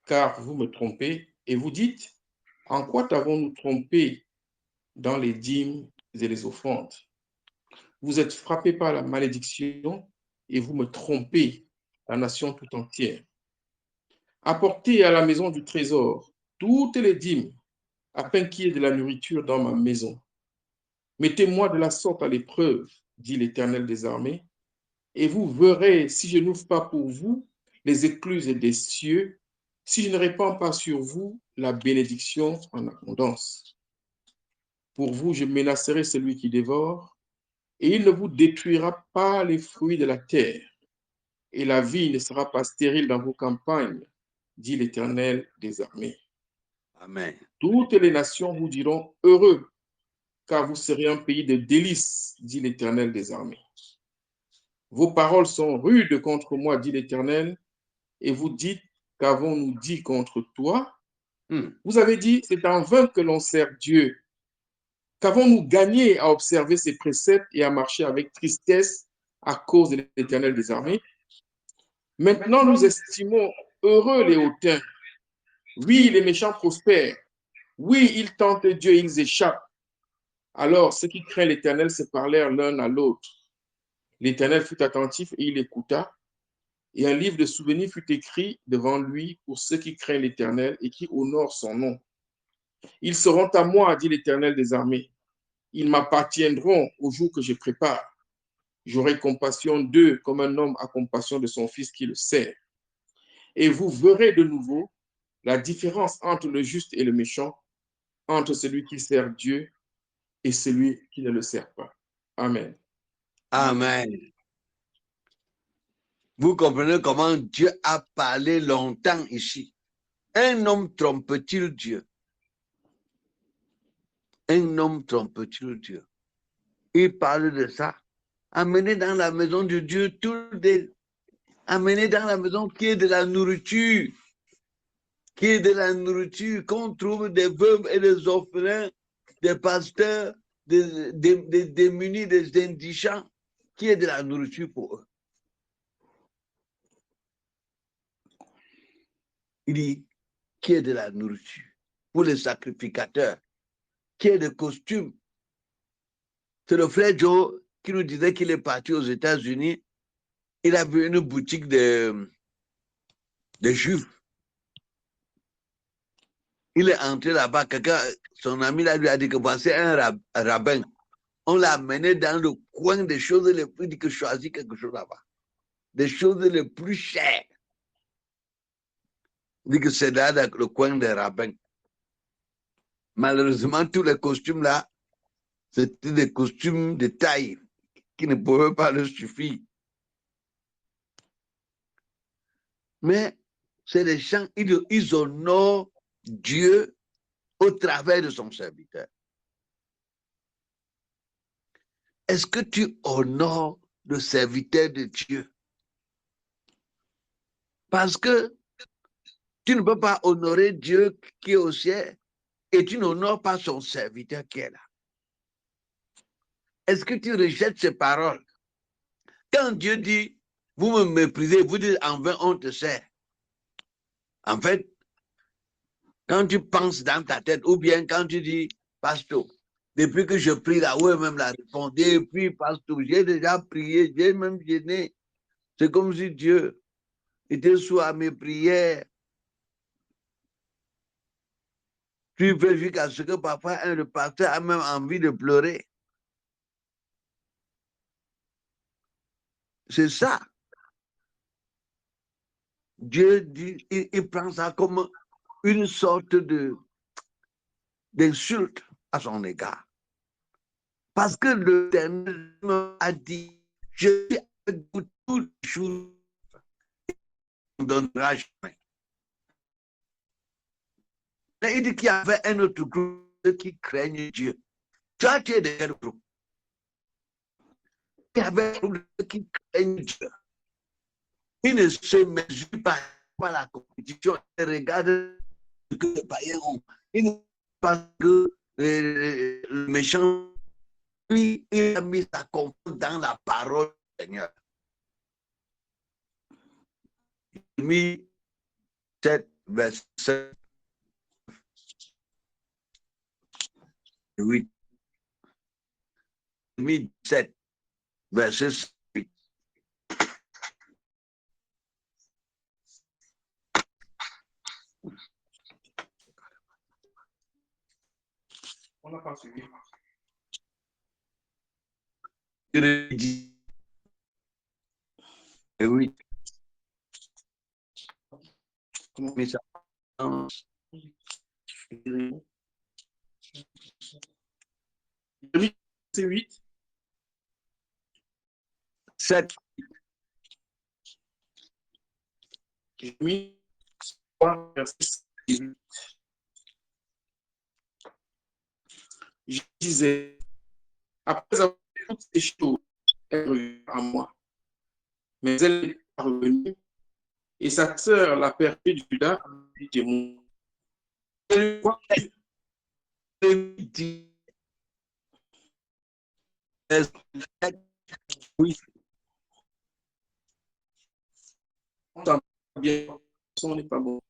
A: car vous me trompez, et vous dites, en quoi t'avons-nous trompé dans les dîmes et les offrandes? Vous êtes frappés par la malédiction et vous me trompez, la nation tout entière. Apportez à la maison du trésor toutes les dîmes, afin qu'il y ait de la nourriture dans ma maison. Mettez-moi de la sorte à l'épreuve, dit l'Éternel des armées, et vous verrez si je n'ouvre pas pour vous les écluses des cieux, si je ne répands pas sur vous la bénédiction en abondance. Pour vous, je menacerai celui qui dévore, et il ne vous détruira pas les fruits de la terre, et la vie ne sera pas stérile dans vos campagnes, dit l'Éternel des armées.
B: Amen.
A: Toutes les nations vous diront heureux, car vous serez un pays de délices, dit l'Éternel des armées. Vos paroles sont rudes contre moi, dit l'Éternel, et vous dites, qu'avons-nous dit contre toi? Vous avez dit, c'est en vain que l'on sert Dieu. Qu'avons-nous gagné à observer ses préceptes et à marcher avec tristesse à cause de l'Éternel des armées? Maintenant, nous estimons heureux les hautains. Oui, les méchants prospèrent. Oui, ils tentent Dieu et ils échappent. Alors, ceux qui craignent l'Éternel se parlèrent l'un à l'autre. L'Éternel fut attentif et il écouta. Et un livre de souvenirs fut écrit devant lui pour ceux qui craignent l'Éternel et qui honorent son nom. Ils seront à moi, dit l'Éternel des armées. Ils m'appartiendront au jour que je prépare. J'aurai compassion d'eux comme un homme a compassion de son fils qui le sert. Et vous verrez de nouveau la différence entre le juste et le méchant, entre celui qui sert Dieu et celui qui ne le sert pas. Amen.
B: Amen. Vous comprenez comment Dieu a parlé longtemps ici. Un homme trompe-t-il Dieu? Un homme trompe-t-il Dieu? Il parle de ça. Amenez dans la maison de Dieu amenez dans la maison qui est de la nourriture. Qui est de la nourriture, qu'on trouve des veuves et des orphelins, des pasteurs, des démunis, des indigents, qui est de la nourriture pour eux. Il dit, qui est de la nourriture pour les sacrificateurs, qui est de costumes. C'est le frère Joe qui nous disait qu'il est parti aux États-Unis. Il a vu une boutique de juifs. Il est entré là-bas, son ami là, lui a dit que voici un rabbin. On l'a amené dans le coin des choses les plus, il dit que choisis quelque chose là-bas. Des choses les plus chères. Il dit que c'est là le coin des rabbins. Malheureusement, tous les costumes là, c'était des costumes de taille qui ne pouvaient pas le suffire. Mais c'est les chants, ils honorent Dieu au travers de son serviteur. Est-ce que tu honores le serviteur de Dieu? Parce que tu ne peux pas honorer Dieu qui est au ciel et tu n'honores pas son serviteur qui est là. Est-ce que tu rejettes ces paroles? Quand Dieu dit, vous me méprisez, vous dites en vain on te sert. En fait, quand tu penses dans ta tête, ou bien quand tu dis, pasteur, depuis que je prie là, où même la répondre, et puis pasteur, j'ai déjà prié, j'ai même gêné. C'est comme si Dieu était sous à mes prières. Tu fais jusqu'à ce que parfois un pasteur a même envie de pleurer. C'est ça. Dieu dit, il prend ça comme une sorte d'insulte à son égard. Parce que l'Éternel a dit, je suis avec vous tous les jours, il ne donnera jamais. Il dit qu'il y avait un autre groupe qui craignent Dieu. Toi, tu es de quel groupe? Il y avait un groupe qui craignent Dieu. Il ne se mesure pas par la compétition. Il regarde ce que les païens ont. Il ne pense que le méchant, lui, il a mis sa confiance dans la parole du Seigneur. Il a mis 7, verset 8. Il a mis 7, verset 8.
A: On n'a pas suivi.
B: Il dit, et oui. Mais ça,
A: c'est 8.
B: 7.
A: Jérémie 3, verset 8. Je disais, après avoir fait toutes ces choses, elle revient à moi. Mais elle est parvenue et sa sœur, la perpée de Juda, dit témoin. Oui. On t'entend bien, le son n'est pas bon.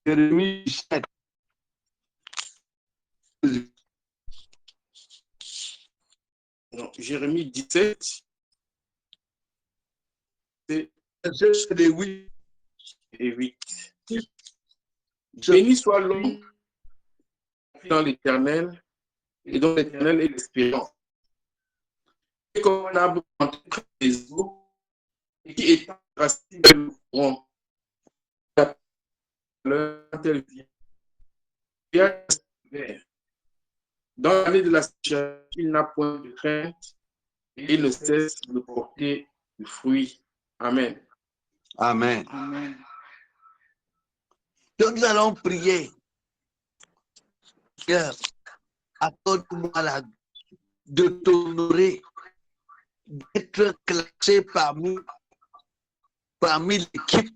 B: Jérémie 7.
A: Non, Jérémie 17, c'est
B: 8
A: et 8. Béni soit l'homme dans l'Éternel et dont l'Éternel est l'espérance. Et comme un arbre entre les eaux et qui est racine le courant. Quand elle vient, dans l'année de la sécheresse, il n'a point de crainte et il ne cesse de porter du fruit. Amen.
B: Amen.
E: Amen.
B: Donc nous allons prier. Accorde-moi de t'honorer, d'être classé parmi l'équipe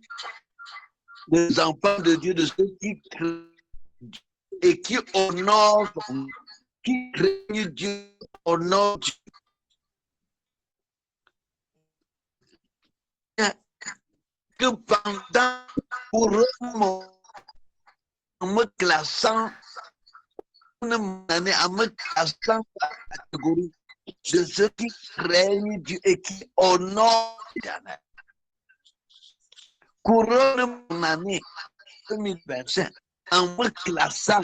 B: des enfants de Dieu, de ceux qui craignent et qui honorent, qui craignent Dieu, honorent Dieu. Que pendant, pour eux, en me classant, en me classant dans la catégorie de ceux qui craignent Dieu et qui honorent l'Éternel. couronne mon année 2025 en me classant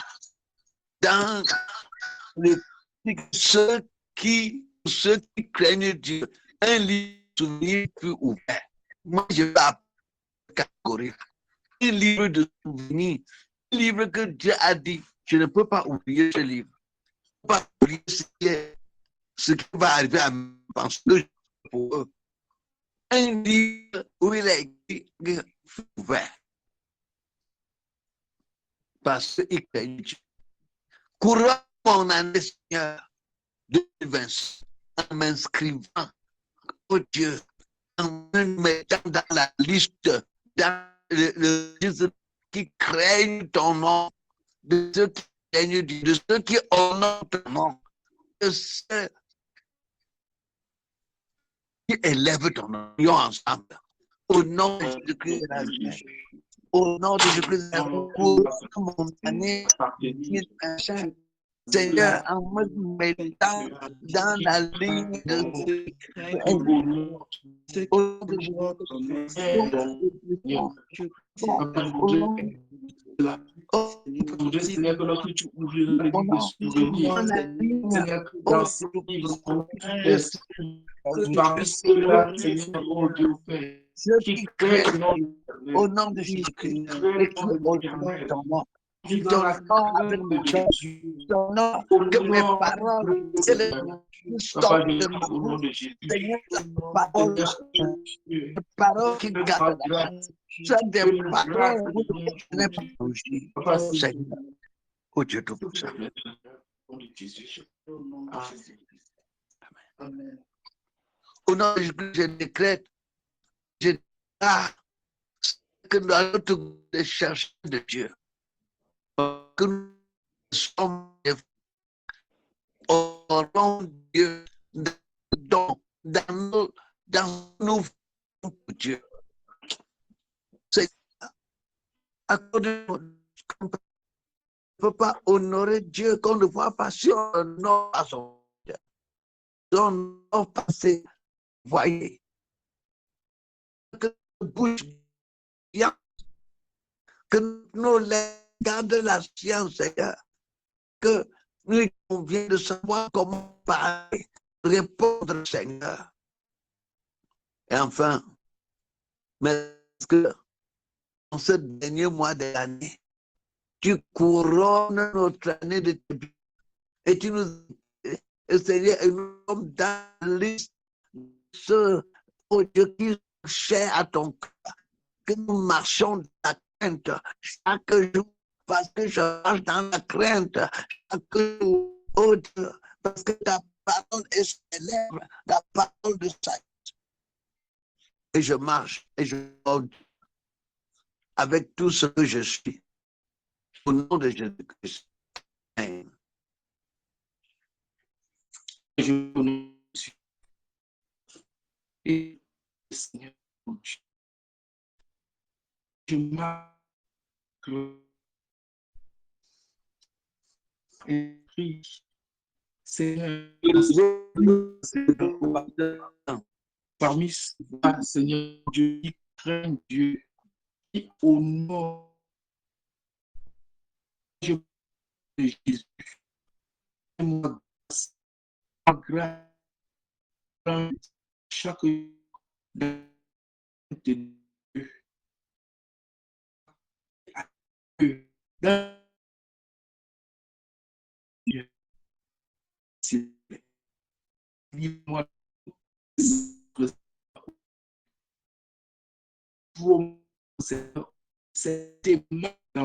B: dans ceux qui craignent Dieu. Un livre de souvenirs plus ouvert. Moi, je vais appeler catégorie. Un livre de souvenirs. Un livre que Dieu a dit, je ne peux pas oublier ce livre. Je ne peux pas oublier ce qui va arriver à mes pensées pour eux. Un livre où il a écrit ouvert. Parce qu'il craignent Dieu. Couronne mon année, Seigneur, 2026, en m'inscrivant au Dieu, en me mettant dans la liste, dans le qui craignent ton nom, de ceux qui craignent Dieu, de ceux qui honorent ton nom, de ceux qui élèvent ton nom, ensemble. Au nom de Jésus-Christ de Nazareth, au nom de Jésus-Christ de Nazareth, pour mon année 2025, Seigneur, en me mettant dans la ligne de ceux qui craignent Dieu. Au nom de
A: Je voudrais, Seigneur, que notre Dieu ouvre le livre de souvenirs. Seigneur, que dans ce livre, tu puisses là, Seigneur, oh Dieu, Père, qui crée
B: au nom de Jésus-Christ, ton nom.
A: Qui dans la
B: avec ton nom, que mes paroles,
A: Papa, au nom de Jésus,
B: Seigneur, paroles qui gardent la grâce. Ce sont des paroles où je n'ai pas bougé. Seigneur, oh Dieu Tout-Puissant. Amen. Au nom de Jésus, je décrète, je déclare que nous allons tous les chercher de Dieu. Que nous sommes aurons Dieu dans nous, Dieu. C'est à cause de qu'on ne peut pas honorer Dieu, qu'on ne voit pas sur nos façons. Dans nos passés, voyez, que bouche bien, que nos lèvres gardent la science, Seigneur, que nous convient de savoir comment parler, répondre, Seigneur. Et enfin, mais est-ce que dans ce dernier mois de l'année, tu couronnes notre année de tes biens et tu nous, Seigneur, et nous sommes dans la liste de ceux, oh Dieu, qui sont chers à ton cœur, que nous marchons dans la crainte chaque jour, parce que je marche dans la crainte chaque jour, oh Dieu, parce que ta parole est célèbre, ta parole de sagesse. Et je marche et je ode avec tout ce que je suis. Au nom de Jésus-Christ. Amen.
A: Et Seigneur, je marque et prie, Seigneur, parmi ceux-là, Seigneur Dieu, qui craignent Dieu, qui honorent de Jésus, moi, grâce chaque de Dieu, dans Dieu, moi, c'était pas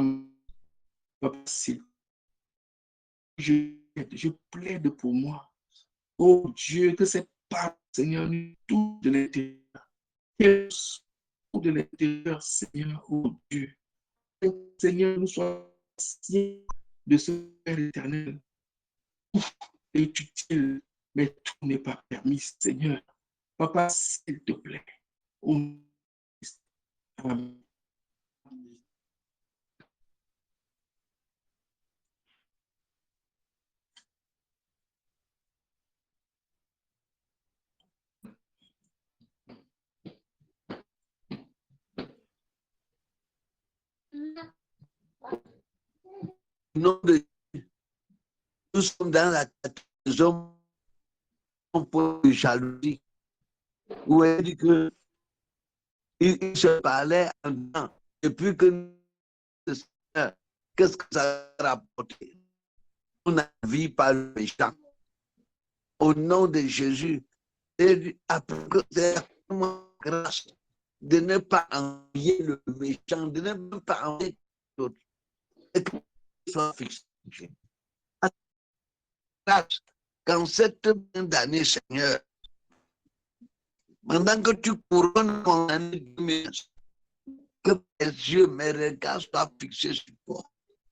A: possible. Je plaide pour moi. Oh Dieu, que cette part, Seigneur, nous touche de l'intérieur. De l'intérieur, Seigneur, oh Dieu. Que, Seigneur, nous soyons conscients de ce Père éternel. Est utile, mais tout n'est pas permis, Seigneur. Papa, s'il te plaît. Amen.
B: Au nom de Jésus, nous sommes dans la catégorie de jalousie, où elle dit que il se parlait en temps. Et puis que qu'est-ce que ça a rapporté? On n'a vu par le méchant. Au nom de Jésus, et après que c'est grâce de ne pas envier le méchant, de ne pas envier l'autre, et que soit fixé. Quand cette fin d'année, Seigneur, pendant que tu couronnes mon année 2000, que mes yeux, mes regards soient fixés sur toi.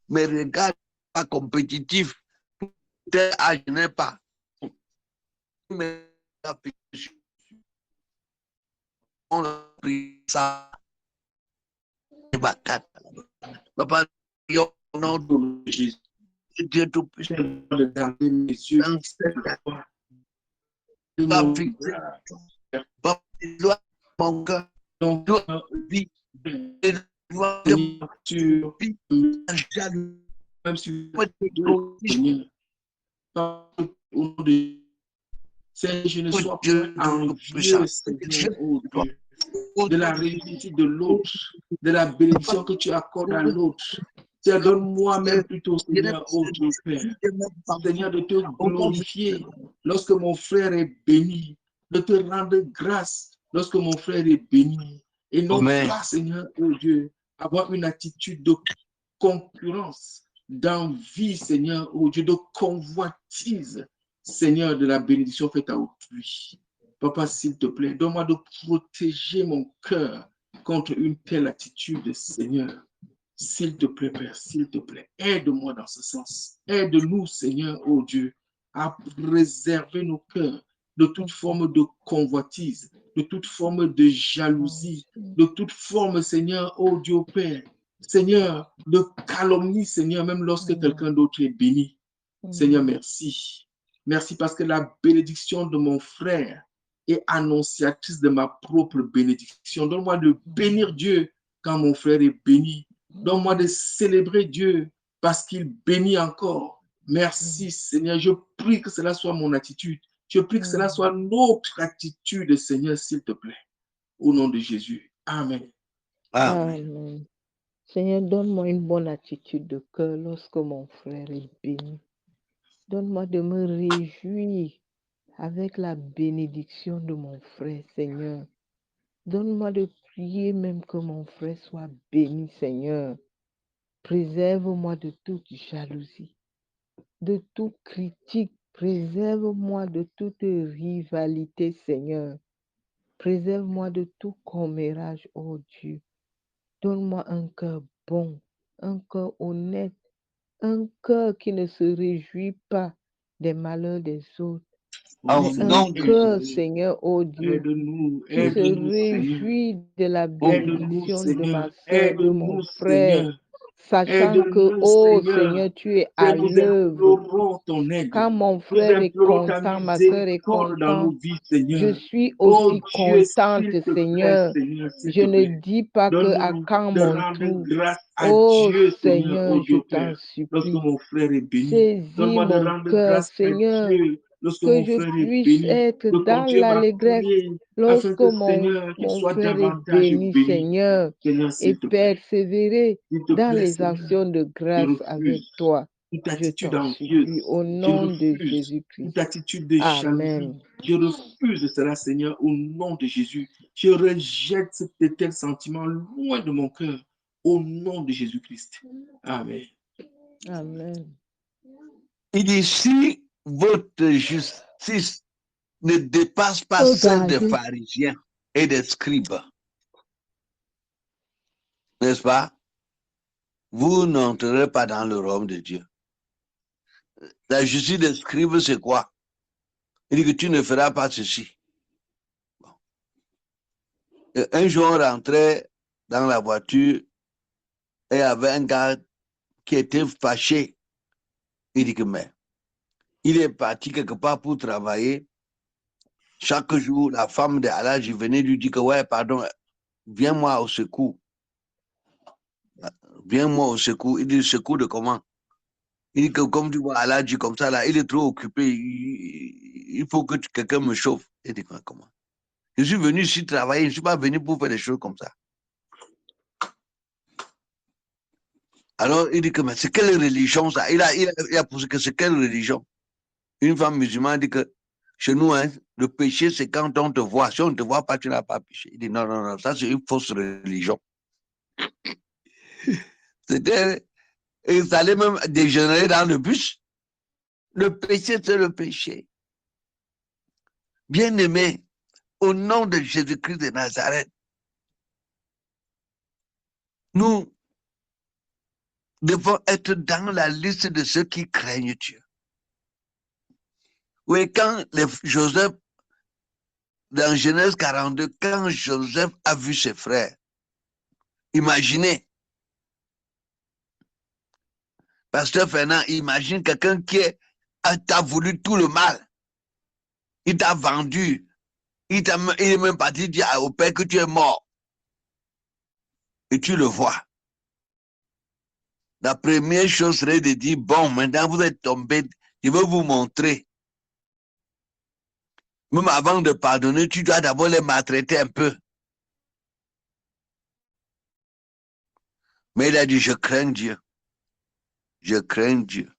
B: Mes regards pas compétitifs. Tel âge n'est pas. Mes regards fixés sur toi. On a pris ça. Papa, au nom de Jésus, Dieu Tout-Puissant,
A: de garder mes yeux
B: dans cette
A: de
B: pas
A: mon
B: fixé. Papa, tu dois mon cœur,
A: donc,
B: dois vivre, dois
A: Seigneur, sur
B: vivre en jaloux.
A: même si Seigneur, au nom de Seigneur, je ne sois
B: Dieu
A: pas envieux, Seigneur, oh Dieu, de la réussite de l'autre, de la bénédiction que tu accordes à l'autre. Seigneur, donne-moi même plutôt, Seigneur, oh Dieu Père, Seigneur, de te glorifier lorsque mon frère est béni, de te rendre grâce lorsque mon frère est béni, et non pas, Seigneur, oh Dieu, avoir une attitude de concurrence, d'envie, Seigneur, oh Dieu, de convoitise, Seigneur, de la bénédiction faite à autrui. Papa, s'il te plaît, donne-moi de protéger mon cœur contre une telle attitude, Seigneur. S'il te plaît, Père, s'il te plaît, aide-moi dans ce sens. Aide-nous, Seigneur, oh Dieu, à préserver nos cœurs de toute forme de convoitise, de toute forme de jalousie, de toute forme, Seigneur, oh Dieu, Père, Seigneur, de calomnie, Seigneur, même lorsque quelqu'un d'autre est béni. Seigneur, merci. Merci parce que la bénédiction de mon frère est annonciatrice de ma propre bénédiction. Donne-moi de bénir Dieu quand mon frère est béni. Donne-moi de célébrer Dieu parce qu'il bénit encore. Merci, Seigneur. Je prie que cela soit mon attitude. Je prie que cela soit notre attitude, Seigneur, s'il te plaît. Au nom de Jésus. Amen.
C: Amen. Seigneur, donne-moi une bonne attitude de cœur lorsque mon frère est béni. Donne-moi de me réjouir avec la bénédiction de mon frère, Seigneur. Donne-moi de prier même que mon frère soit béni, Seigneur. Préserve-moi de toute jalousie, de toute critique. Préserve-moi de toute rivalité, Seigneur. Préserve-moi de tout commérage, oh Dieu. Donne-moi un cœur bon, un cœur honnête, un cœur qui ne se réjouit pas des malheurs des autres. Mais un cœur, Seigneur, oh Dieu, qui se réjouit de la bénédiction de ma soeur, de mon frère, sachant que, oh Seigneur, tu es à l'œuvre. Quand mon frère est content, ma soeur est contente, je suis aussi contente, Seigneur. Je ne dis pas que à quand mon tour. Oh Seigneur, je t'en supplie. Saisis mon cœur, Seigneur, que je puisse être dans l'allégresse lorsque mon frère est béni, Seigneur, et persévérer dans les actions de grâce avec toi. Je t'en supplie au nom de Jésus-Christ.
A: Toute attitude de jalousie, je refuse cela, Seigneur, au nom de Jésus. Je rejette cet tel sentiment loin de mon cœur, au nom de Jésus-Christ. Amen.
C: Amen.
B: Il dit, si votre justice ne dépasse pas celle des pharisiens et des scribes, n'est-ce pas? Vous n'entrerez pas dans le royaume de Dieu. La justice des scribes, c'est quoi? Il dit que tu ne feras pas ceci. Bon. Un jour, on rentrait dans la voiture et il y avait un gars qui était fâché. Il dit que, mais, il est parti quelque part pour travailler. Chaque jour, la femme de Allah venait lui dire que, ouais, pardon, viens-moi au secours. viens-moi au secours. Il dit, secours de comment? Il dit que comme tu vois, Allah dit comme ça, là, il est trop occupé. Il faut que quelqu'un me chauffe. Il dit, comment? Je suis venu ici travailler, je ne suis pas venu pour faire des choses comme ça. Alors, il dit que, mais c'est quelle religion ça? Il a posé que c'est quelle religion? Une femme musulmane dit que chez nous, hein, le péché, c'est quand on te voit. Si on ne te voit pas, tu n'as pas péché. Il dit non, non, non, ça c'est une fausse religion. Et ça allait même dégénérer dans le bus. Le péché, c'est le péché. Bien-aimé, au nom de Jésus-Christ de Nazareth, nous devons être dans la liste de ceux qui craignent Dieu. Oui, quand Joseph, dans Genèse 42, quand Joseph a vu ses frères, imaginez, Pasteur Fernand, imagine quelqu'un qui t'a voulu tout le mal. Il t'a vendu. Il est même parti dire au père que tu es mort. Et tu le vois. La première chose serait de dire, bon, maintenant vous êtes tombé, je vais vous montrer. Même avant de pardonner, tu dois d'abord les maltraiter un peu. Mais il a dit, je crains Dieu. Je crains Dieu.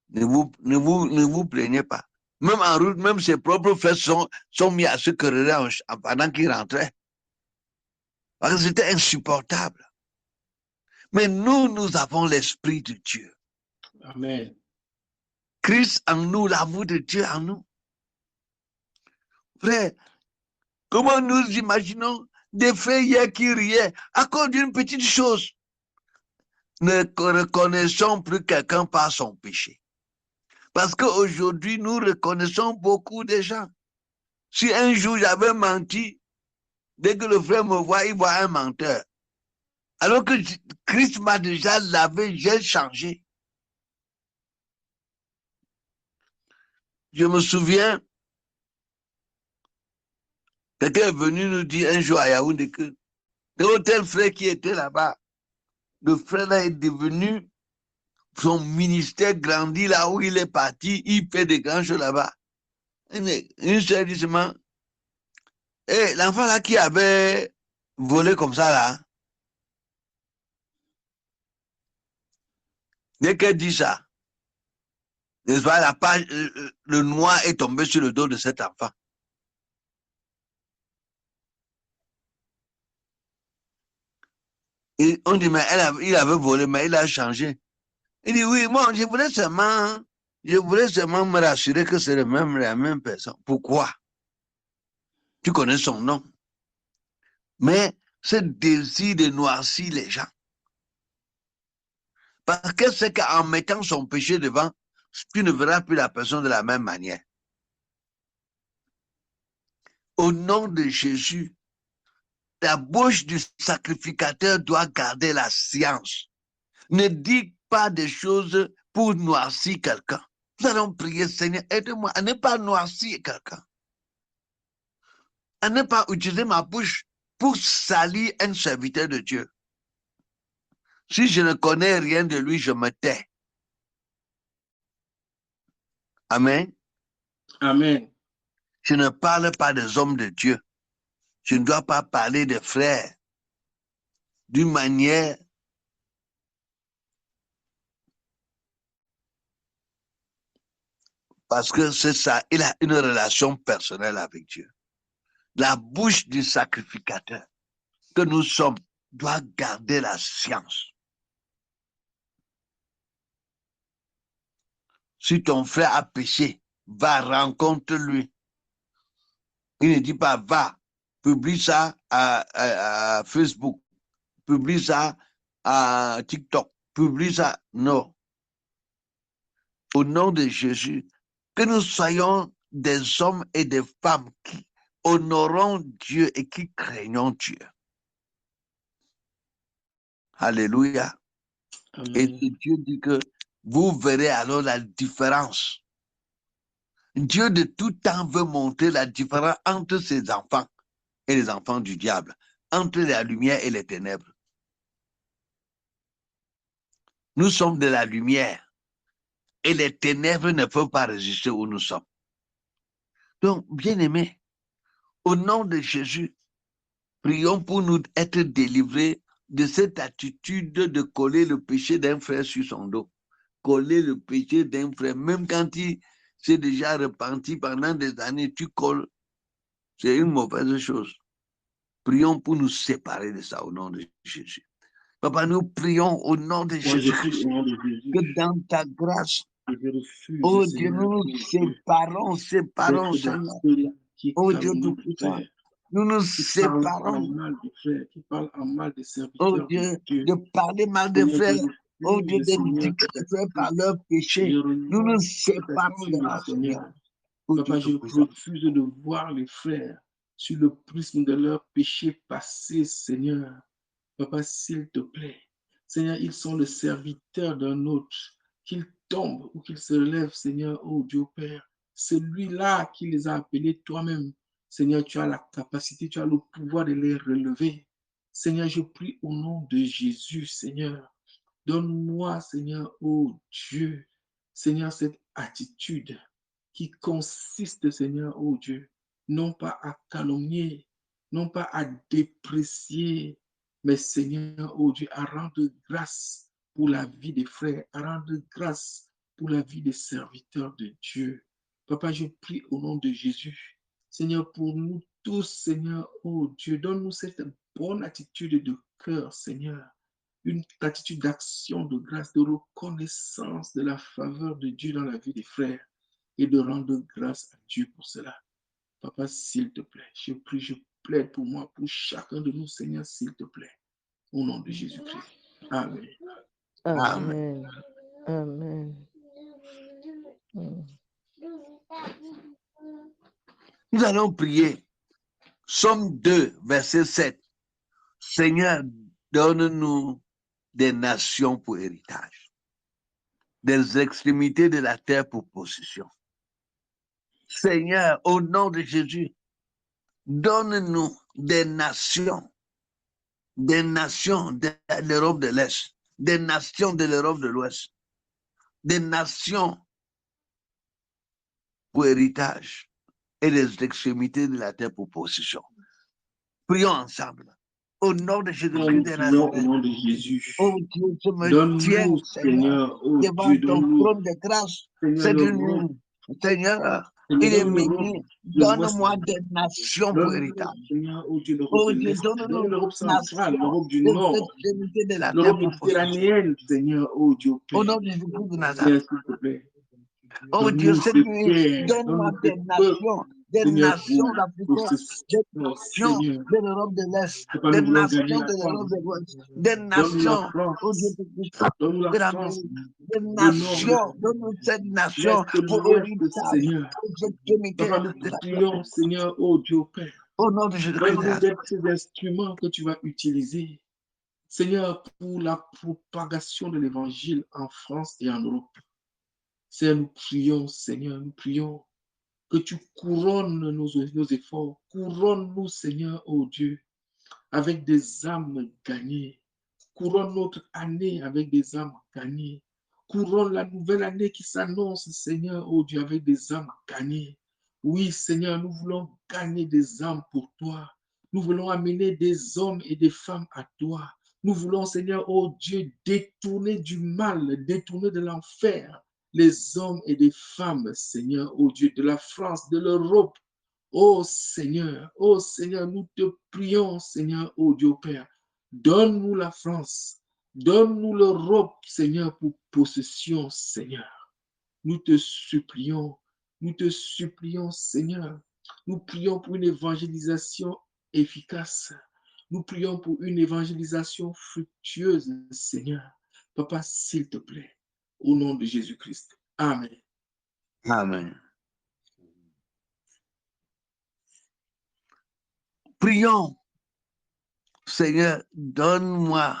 B: Ne vous plaignez pas. Même en route, même ses propres frères sont mis à se quereller pendant qu'il rentrait. Parce que c'était insupportable. Mais nous avons l'Esprit de Dieu.
A: Amen.
B: Christ en nous, l'amour de Dieu en nous. Frère, comment nous imaginons des frères hier qui riaient à cause d'une petite chose? Ne reconnaissons plus quelqu'un par son péché. Parce qu'aujourd'hui, nous reconnaissons beaucoup de gens. Si un jour j'avais menti, dès que le frère me voit, il voit un menteur. Alors que Christ m'a déjà lavé, j'ai changé. Je me souviens, quelqu'un est venu nous dire un jour à Yaoundé que tel frère qui était là-bas, le frère là est devenu, son ministère grandit là où il est parti, il fait des grandes choses là-bas. Une soeur dit seulement, l'enfant là qui avait volé comme ça là, dès qu'elle dit ça, le noir est tombé sur le dos de cet enfant. Et on dit, mais il avait volé, mais il a changé. Il dit, oui, moi, je voulais seulement me rassurer que c'est la même personne. Pourquoi? Tu connais son nom. Mais ce désir de noircir les gens. Parce que c'est qu'en mettant son péché devant, tu ne verras plus la personne de la même manière. Au nom de Jésus, la bouche du sacrificateur doit garder la science. Ne dis pas des choses pour noircir quelqu'un. Nous allons prier, Seigneur, aide-moi à ne pas noircir quelqu'un. À ne pas utiliser ma bouche pour salir un serviteur de Dieu. Si je ne connais rien de lui, je me tais. Amen.
A: Amen.
B: Je ne parle pas des hommes de Dieu. Je ne dois pas parler des frères d'une manière parce que c'est ça, il a une relation personnelle avec Dieu. La bouche du sacrificateur que nous sommes doit garder la science. Si ton frère a péché, va rencontre-lui. Il ne dit pas va, publie ça à Facebook, publie ça à TikTok, publie ça. Non. Au nom de Jésus, que nous soyons des hommes et des femmes qui honorons Dieu et qui craignons Dieu. Alléluia.
A: Amen.
B: Et Dieu dit que vous verrez alors la différence. Dieu de tout temps veut montrer la différence entre ses enfants et les enfants du diable, entre la lumière et les ténèbres. Nous sommes de la lumière et les ténèbres ne peuvent pas résister où nous sommes. Donc, bien-aimés, au nom de Jésus, prions pour nous être délivrés de cette attitude de coller le péché d'un frère sur son dos. Coller le péché d'un frère, même quand il s'est déjà repenti pendant des années, tu colles. C'est une mauvaise chose. Prions pour nous séparer de ça au nom de Jésus. Papa, nous prions au nom de Jésus-Christ que dans ta grâce, oh Dieu, nous nous séparons, Seigneur. Oh Dieu tout-puissant, nous nous séparons.
A: Qui parle en mal des serviteurs.
B: Oh Dieu, de parler mal des frères. Oh Dieu, d'indiquer les frères par leur péché. Nous nous séparons de la Seigneur.
A: Papa, je refuse de voir les frères sur le prisme de leur péché passé, Seigneur. Papa, s'il te plaît. Seigneur, ils sont le serviteur d'un autre. Qu'ils tombent ou qu'ils se lèvent, Seigneur, oh Dieu Père. Celui-là qui les a appelés toi-même. Seigneur, tu as la capacité, tu as le pouvoir de les relever. Seigneur, je prie au nom de Jésus, Seigneur. Donne-moi, Seigneur, oh Dieu, Seigneur, cette attitude qui consiste, Seigneur, oh Dieu, non pas à calomnier, non pas à déprécier, mais Seigneur, oh Dieu, à rendre grâce pour la vie des frères, à rendre grâce pour la vie des serviteurs de Dieu. Papa, je prie au nom de Jésus. Seigneur, pour nous tous, Seigneur, oh Dieu, donne-nous cette bonne attitude de cœur, Seigneur. Une attitude d'action, de grâce, de reconnaissance de la faveur de Dieu dans la vie des frères et de rendre grâce à Dieu pour cela. Papa, s'il te plaît, je prie, je plaide pour moi, pour chacun de nous, Seigneur, s'il te plaît. Au nom de Jésus-Christ. Amen.
C: Amen. Amen.
B: Nous allons prier. Somme 2, verset 7. Seigneur, donne-nous des nations pour héritage, des extrémités de la terre pour possession. Seigneur, au nom de Jésus, donne-nous des nations de l'Europe de l'Est, des nations de l'Europe de l'Ouest, des nations pour héritage et des extrémités de la terre pour possession. Prions ensemble. Au nom de Jésus-Christ de Nazareth.
A: Au nom de Jésus.
B: Oh Dieu, je me tiens, Seigneur,
A: oh
B: devant
A: Dieu,
B: ton trône de grâce. Cette nuit, Seigneur, il est minuit. Donne-moi des nations pour héritage. Oh Dieu, donne-nous
A: l'Europe
B: des
A: centrale,
B: nations,
A: l'Europe du
B: des
A: Nord,
B: extrémités de la terre
A: l'Europe
B: pour possession.
A: méditerranéenne, Seigneur, oh Dieu,
B: Au nom de Jésus-Christ de Nazareth.
A: s'il te plaît.
B: Oh Dieu, cette nuit, donne-moi des nations africaines, des nations de l'Europe de l'Est, des nations de l'Europe de l'Ouest, des nations, oh Dieu, de l'Amérique, des nations, donne-nous cette nation pour héritage, pour extrémité
A: Papa, nous te prions, Seigneur, oh Dieu Père.
B: Au nom de Jésus-Christ.
A: Donne-nous d'être ces instruments que tu vas utiliser, Seigneur, pour la propagation de l'Évangile en France et en Europe. Seigneur, nous prions, Seigneur, nous prions que tu couronnes nos efforts. Couronne-nous, Seigneur, oh Dieu, avec des âmes gagnées. Couronne notre année avec des âmes gagnées. Couronne la nouvelle année qui s'annonce, Seigneur, oh Dieu, avec des âmes gagnées. Oui, Seigneur, nous voulons gagner des âmes pour toi. Nous voulons amener des hommes et des femmes à toi. Nous voulons, Seigneur, oh Dieu, détourner du mal, détourner de l'enfer les hommes et des femmes, Seigneur, oh Dieu, de la France, de l'Europe. Oh Seigneur, nous te prions, Seigneur, oh Dieu Père. Donne-nous la France, donne-nous l'Europe, Seigneur, pour possession, Seigneur. Nous te supplions, Seigneur. Nous prions pour une évangélisation efficace. Nous prions pour une évangélisation fructueuse, Seigneur. Papa, s'il te plaît, au nom de Jésus-Christ. Amen.
B: Amen. Prions. Seigneur, donne-moi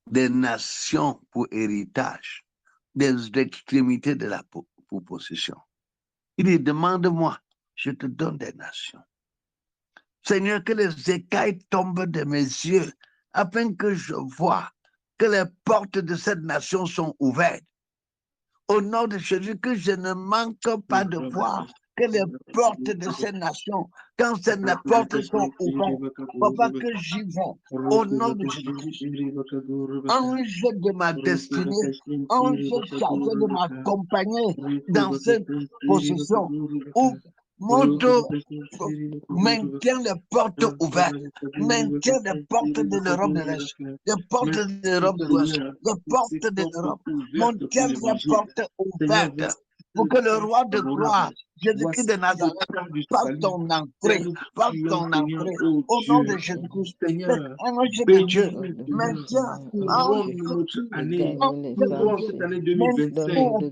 B: des nations pour héritage, des extrémités de la pour possession. Il dit, demande-moi, je te donne des nations. Seigneur, que les écailles tombent de mes yeux afin que je voie que les portes de cette nation sont ouvertes. Au nom de Jésus, que je ne manque pas de voir que les portes de cette nation, quand ces portes sont ouvertes, papa, que j'y vais. Au nom de Jésus, ange de ma destinée, ange chargé de m'accompagner dans cette position où mon dos maintient les portes ouvertes, maintient les portes de l'Europe de l'Est, les portes de l'Europe de l'Ouest, les portes de l'Europe, maintient les portes ouvertes pour que le roi de gloire, Jésus-Christ de Nazareth, par ton entrée, au nom de Jésus-Christ, un ange de Dieu, maintient
A: notre année, cette année 2025,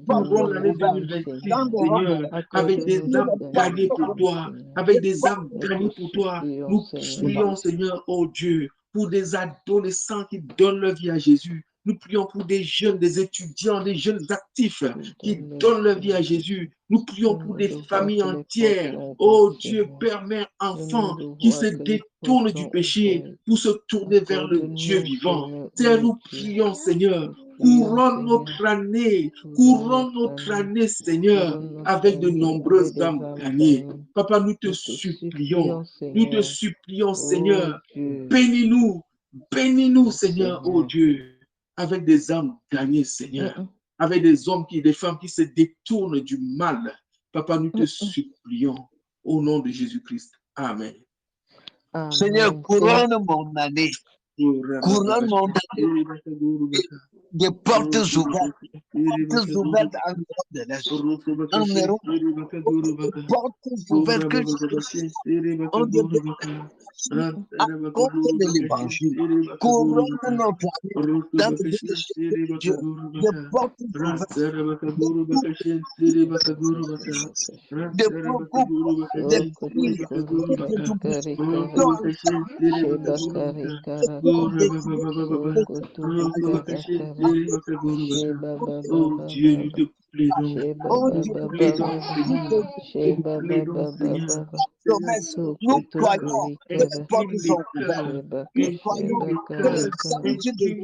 A: l'année 2026, Seigneur, avec des âmes gagnées pour toi, avec des âmes gagnées pour toi. Nous prions, Seigneur, oh Dieu, pour des adolescents qui donnent leur vie à Jésus. Nous prions pour des jeunes, des étudiants, des jeunes actifs qui donnent leur vie à Jésus. Nous prions pour des familles entières. Oh Dieu, Père, Mère, enfants qui se détournent du péché pour se tourner vers le Dieu vivant. Seigneur, nous prions, Seigneur, courons notre année, Seigneur, avec de nombreuses âmes gagnées. Papa, nous te supplions, Seigneur, bénis-nous, Seigneur, oh Dieu, avec des âmes gagnées, Seigneur, avec des femmes qui se détournent du mal. Papa, nous te supplions, au nom de Jésus-Christ. Amen.
B: Seigneur, couronne mon année. Couronne mon année. Des portes ouvertes en Europe de l'Est, en Europe, portes ouvertes que à cause de l'évangile, couronne notre année dans le ministère de Dieu, des portes ouvertes, des
A: Oh Dieu, nous te plaidons.
B: Nous croyons que les portes sont ouvertes. Nous croyons que le Saint-Dieu de Dieu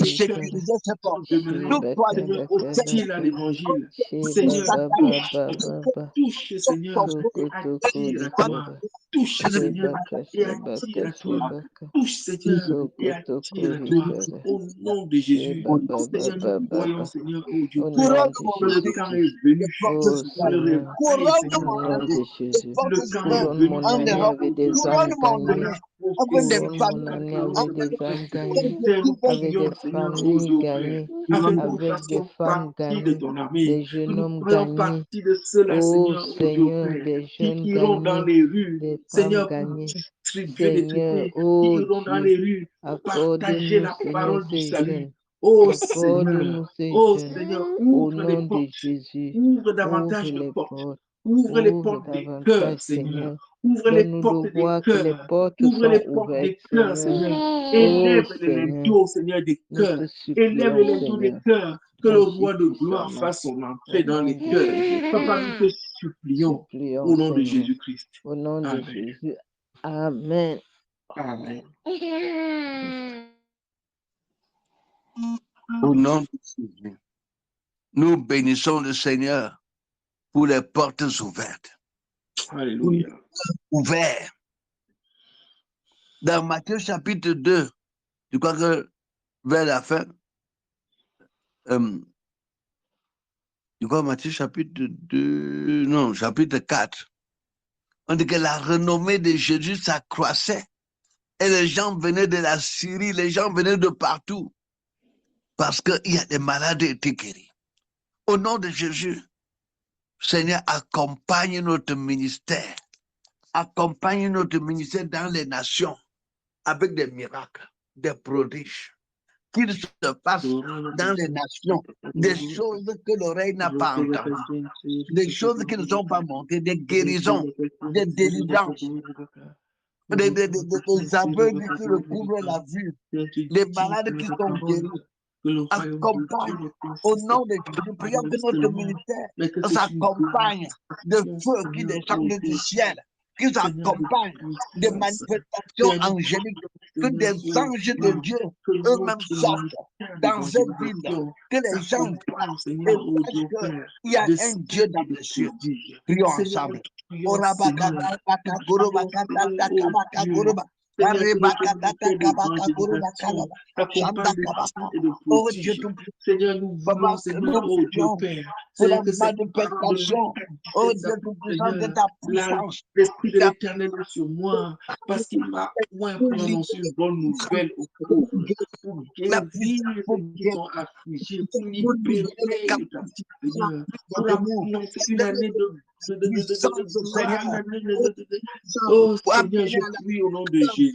B: sécurisait ces portes. Nous croyons au
A: hostile à l'évangile. Seigneur, touche, Seigneur, et attire à toi. Touche, Seigneur, et attire à toi. Touche, Seigneur, et attire à toi. Au nom de Jésus, Seigneur, nous croyons, Seigneur, oh Dieu, que le temps est venu. Le temps est venu.
C: Mon année avec des âmes gagnées. Couronne mon année avec des âmes gagnées, avec des familles gagnées, avec des femmes gagnées, des jeunes hommes gagnés. Oh Seigneur, des jeunes gagnés, des femmes gagnées. Seigneur, oh Dieu, accorde-nous, Seigneur, ces jeunes. Accorde-nous ces jeunes. Au nom de Jésus, ouvre les portes.
A: Ouvre les portes des cœurs, Seigneur. Ouvre les portes des cœurs. Ouvre les portes des cœurs, Seigneur. Élève les dos, Seigneur, des cœurs. Élève les dos des cœurs. Que le roi de gloire fasse son entrée dans les cœurs. Papa, nous te supplions au nom de Jésus-Christ.
C: Au nom de Jésus. Amen.
A: Amen.
B: Au nom de Jésus, nous bénissons le Seigneur pour les portes ouvertes.
A: Alléluia.
B: Ouvertes. Dans Matthieu chapitre 2, je crois que vers la fin, je crois Matthieu chapitre 2, non, chapitre 4, on dit que la renommée de Jésus s'accroissait et les gens venaient de la Syrie, les gens venaient de partout parce qu'il y a des malades qui étaient guéris. Au nom de Jésus, Seigneur, accompagne notre ministère dans les nations avec des miracles, des prodiges. Qu'il se passe dans les nations des choses que l'oreille n'a pas entendues, des choses qui ne sont pas montées, des guérisons, des délivrances, des aveugles qui recouvrent la vue, des malades qui sont guéris. Accompagne au nom de Jésus. Prions que notre ministère s'accompagne de feu qui descend du ciel qu'ils accompagnent des manifestations angéliques, que des anges de Dieu eux-mêmes sortent dans cette ville, que les gens passent et sachent qu'il y a un Dieu dans les cieux. Prions ensemble. Oh Dieu tout-puissant,
A: Seigneur, nous voulons, Seigneur, oh Dieu Père,
B: pour la
A: que cette
B: manifestation, oh Dieu tout-puissant, de ta puissance.
A: L'Esprit de l'Éternel est sur moi, parce qu'il m'a point pour annoncer une bonne nouvelle aux pauvres, pour guérir ceux qui sont affligés, pour libérer les captifs, Seigneur, pour annoncer une année Oh Seigneur, je prie au nom de Jésus.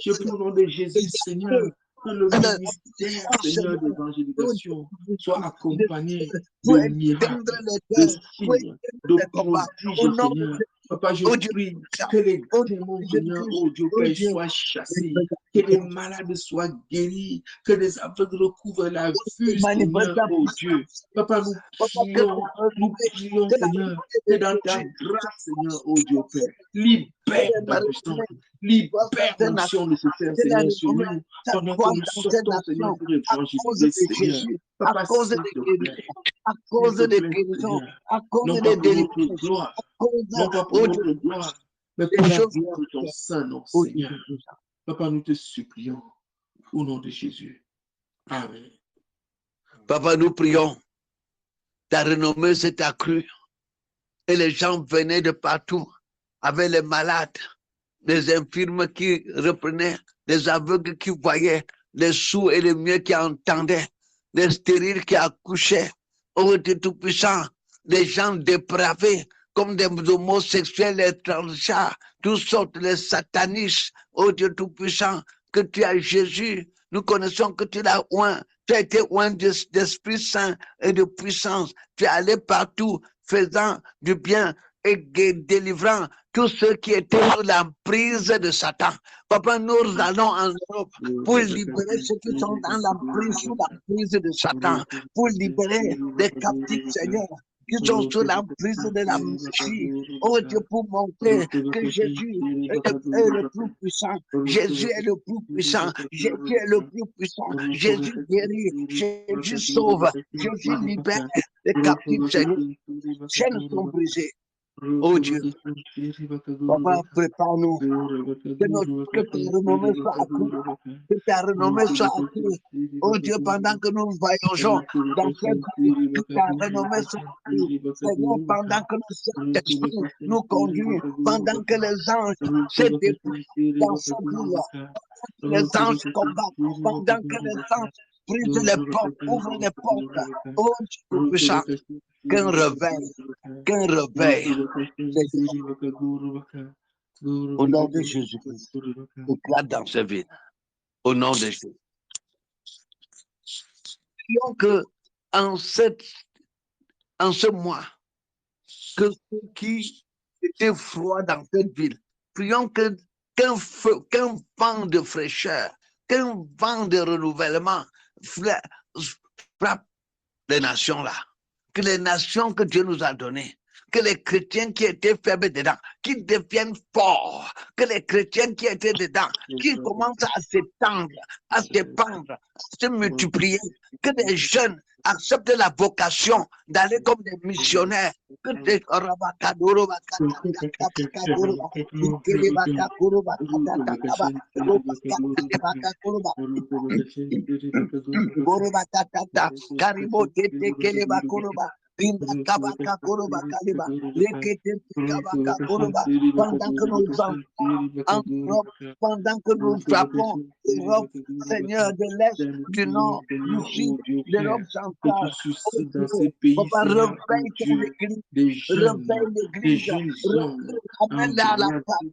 A: Je prie au nom de Jésus, Seigneur, que le ministère, Seigneur, d'évangélisation soit accompagné de miracles, de signes, de prodiges, Seigneur. Papa, je prie que les démons, Seigneur, oh Dieu Père, soient chassés, que les malades soient guéris, que les aveugles recouvrent la vue, Seigneur, oh Dieu. Papa, nous prions, Seigneur, que dans ta grâce, Seigneur, oh Dieu Père, libère ta puissance, libère l'onction nécessaire, Seigneur, sur nous, pendant que nous sortons, Seigneur, pour évangéliser, Seigneur. Papa,
B: à cause des guérisons, à cause des guérisons, à cause des délivrances,
A: non pas pour notre gloire, mais pour la gloire de ton Saint nom, Seigneur. Papa, nous te supplions au nom de Jésus. Amen.
B: Papa, nous prions. Ta renommée s'est accrue et les gens venaient de partout avec les malades, les infirmes qui reprenaient, les aveugles qui voyaient, les sourds et les muets qui entendaient, les stériles qui accouchaient. Oh Dieu Tout-Puissant, les gens dépravés, comme des homosexuels, les transgenres, toutes sortes, les satanistes. Oh Dieu Tout-Puissant, que tu as Jésus, nous connaissons que tu l'as oint. Tu as été oint d'Esprit Saint et de puissance. Tu es allé partout, faisant du bien et délivrant tous ceux qui étaient sous l'emprise de Satan. Papa, nous allons en Europe pour libérer ceux qui sont dans l'emprise, sous l'emprise de Satan, pour libérer les captifs, Seigneur, qui sont sous l'emprise de la magie. Oh Dieu, pour montrer que Jésus est le plus puissant. Jésus est le plus puissant. Jésus est le plus puissant. Jésus guérit. Jésus sauve. Jésus libère les captifs, Seigneur. Chaînes sont brisées. Oh Dieu, Papa, prépare-nous, que ta renommée soit accrue, que ta renommée soit accrue. Oh Dieu, pendant que nous voyageons dans cette vie, que ta renommée soit accrue. Seigneur, pendant que le Saint-Esprit nous conduit, pendant que les anges se déploient dans cette ville, les anges combattent, pendant que les anges brisent les portes, ouvrent les portes. Oh Dieu, puissant, qu'un réveil, au nom de Jésus-Christ, éclate dans ce vide, au nom de Jésus. Prions que en ce mois, que ceux qui étaient froids dans cette ville, prions qu'un vent de fraîcheur, qu'un vent de renouvellement frappe les nations là. Que les nations que Dieu nous a données, que les chrétiens qui étaient faibles dedans, qui deviennent forts, que les chrétiens qui étaient dedans, qui commencent à s'étendre, à s'épandre, à se multiplier, que les jeunes acceptent la vocation d'aller comme des missionnaires, que des pendant que nous frappons l'Europe, Seigneur, de l'Est, du Nord, du Sud, de l'Europe centrale, Papa, réveille ton Église, réveille l'Église, ramène-la à la parole,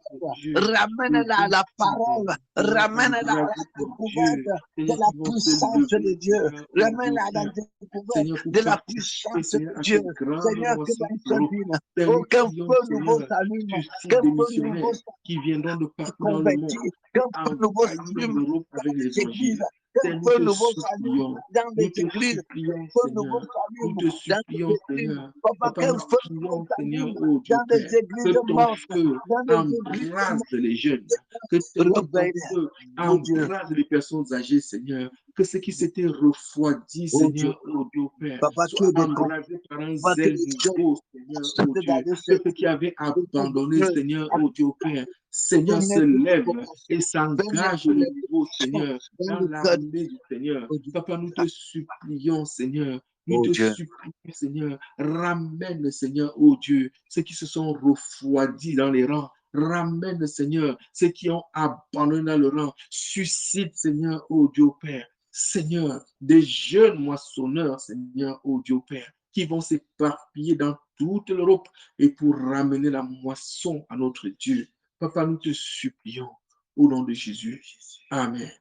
B: ramène-la à la parole, ramène-la à la découverte de la puissance de Dieu, ramène-la à la découverte de la puissance de Dieu. Seigneur, que dans ce ville, aucun feu nouveau s'allume, qu'un feu nouveau
A: qui viendront de partout dans le monde,
B: qu'un feu nouveau s'allume dans les églises, un nouveau salut dans les églises, un nouveau salut
A: nous te
B: dans
A: supplions,
B: les églises.
A: Seigneur.
B: Papa,
A: Papa,
B: qu'un
A: nous
B: feu
A: prions,
B: nouveau
A: Seigneur,
B: salut
A: oh Dieu
B: dans
A: Père,
B: les églises
A: que ton
B: mortes,
A: feu
B: dans les églises
A: embrase
B: mortes.
A: les jeunes, que ton feu embrase les personnes âgées, Seigneur, que ce qui s'était refroidi,
B: Oh Dieu,
A: Seigneur, oh Dieu Père,
B: Papa,
A: soit
B: que des
A: embrasé par un
B: Papa, que
A: zèle
B: les jeunes
A: nouveau, Seigneur, oh
B: sortent
A: Dieu,
B: d'aller
A: que ceux
B: servir
A: qui avaient
B: le
A: abandonné,
B: Seigneur,
A: Seigneur, oh Dieu Père, Seigneur, se
B: permettre de
A: lève
B: commencer,
A: et s'engage de
B: permettre
A: nouveau, Seigneur,
B: dans
A: dans
B: le cœur
A: l'armée du Seigneur.
B: de Dieu.
A: Papa, nous te supplions, Seigneur, nous
B: Oh
A: te
B: Dieu,
A: supplions, Seigneur, ramène, Seigneur, oh Dieu, ceux qui se sont refroidis dans les rangs. Ramène, Seigneur, ceux qui ont abandonné dans le rang. Suscite, Seigneur, oh Dieu Père. Seigneur, des jeunes moissonneurs, Seigneur, oh Dieu Père, qui vont s'éparpiller dans toute l'Europe et pour ramener la moisson à notre Dieu. Papa, nous te supplions au nom de Jésus. Amen.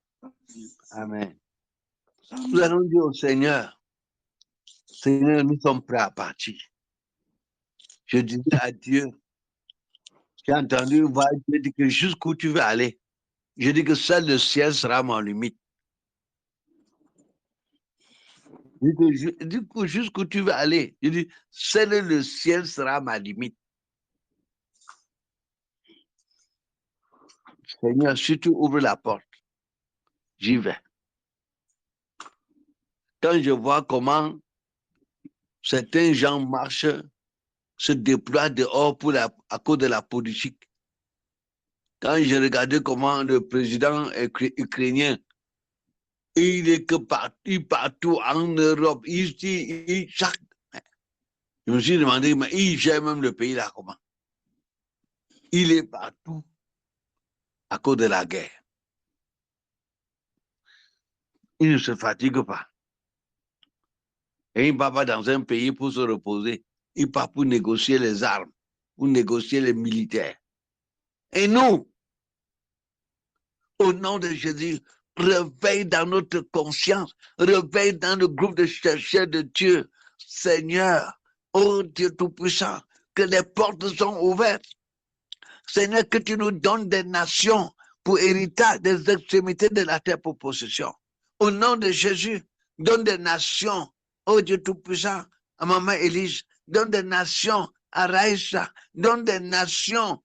B: Amen. Nous allons dire au Seigneur, Seigneur, nous sommes prêts à partir. Je disais à Dieu, j'ai entendu une voix, Dieu dit que jusqu'où tu veux aller. Je dis que seul le ciel sera mon limite. Du coup, jusqu'où tu veux aller, je dis, seul le ciel sera ma limite. Seigneur, si tu ouvres la porte, j'y vais. Quand je vois comment certains gens marchent, se déploient dehors à cause de la politique, quand je regardais comment le président ukrainien, il est que partout en Europe, ici, je me suis demandé, mais il gère même le pays là comment? Il est partout à cause de la guerre. Il ne se fatigue pas. Et il ne va pas dans un pays pour se reposer. Il part pour négocier les armes, pour négocier les militaires. Et nous, au nom de Jésus, réveille dans notre conscience, réveille dans le groupe de chercheurs de Dieu. Seigneur, oh Dieu Tout-Puissant, que les portes sont ouvertes. Seigneur, que tu nous donnes des nations pour héritage des extrémités de la terre pour possession. Au nom de Jésus, donne des nations, oh Dieu Tout-Puissant, à Maman Élise, donne des nations à Raïssa, donne des nations,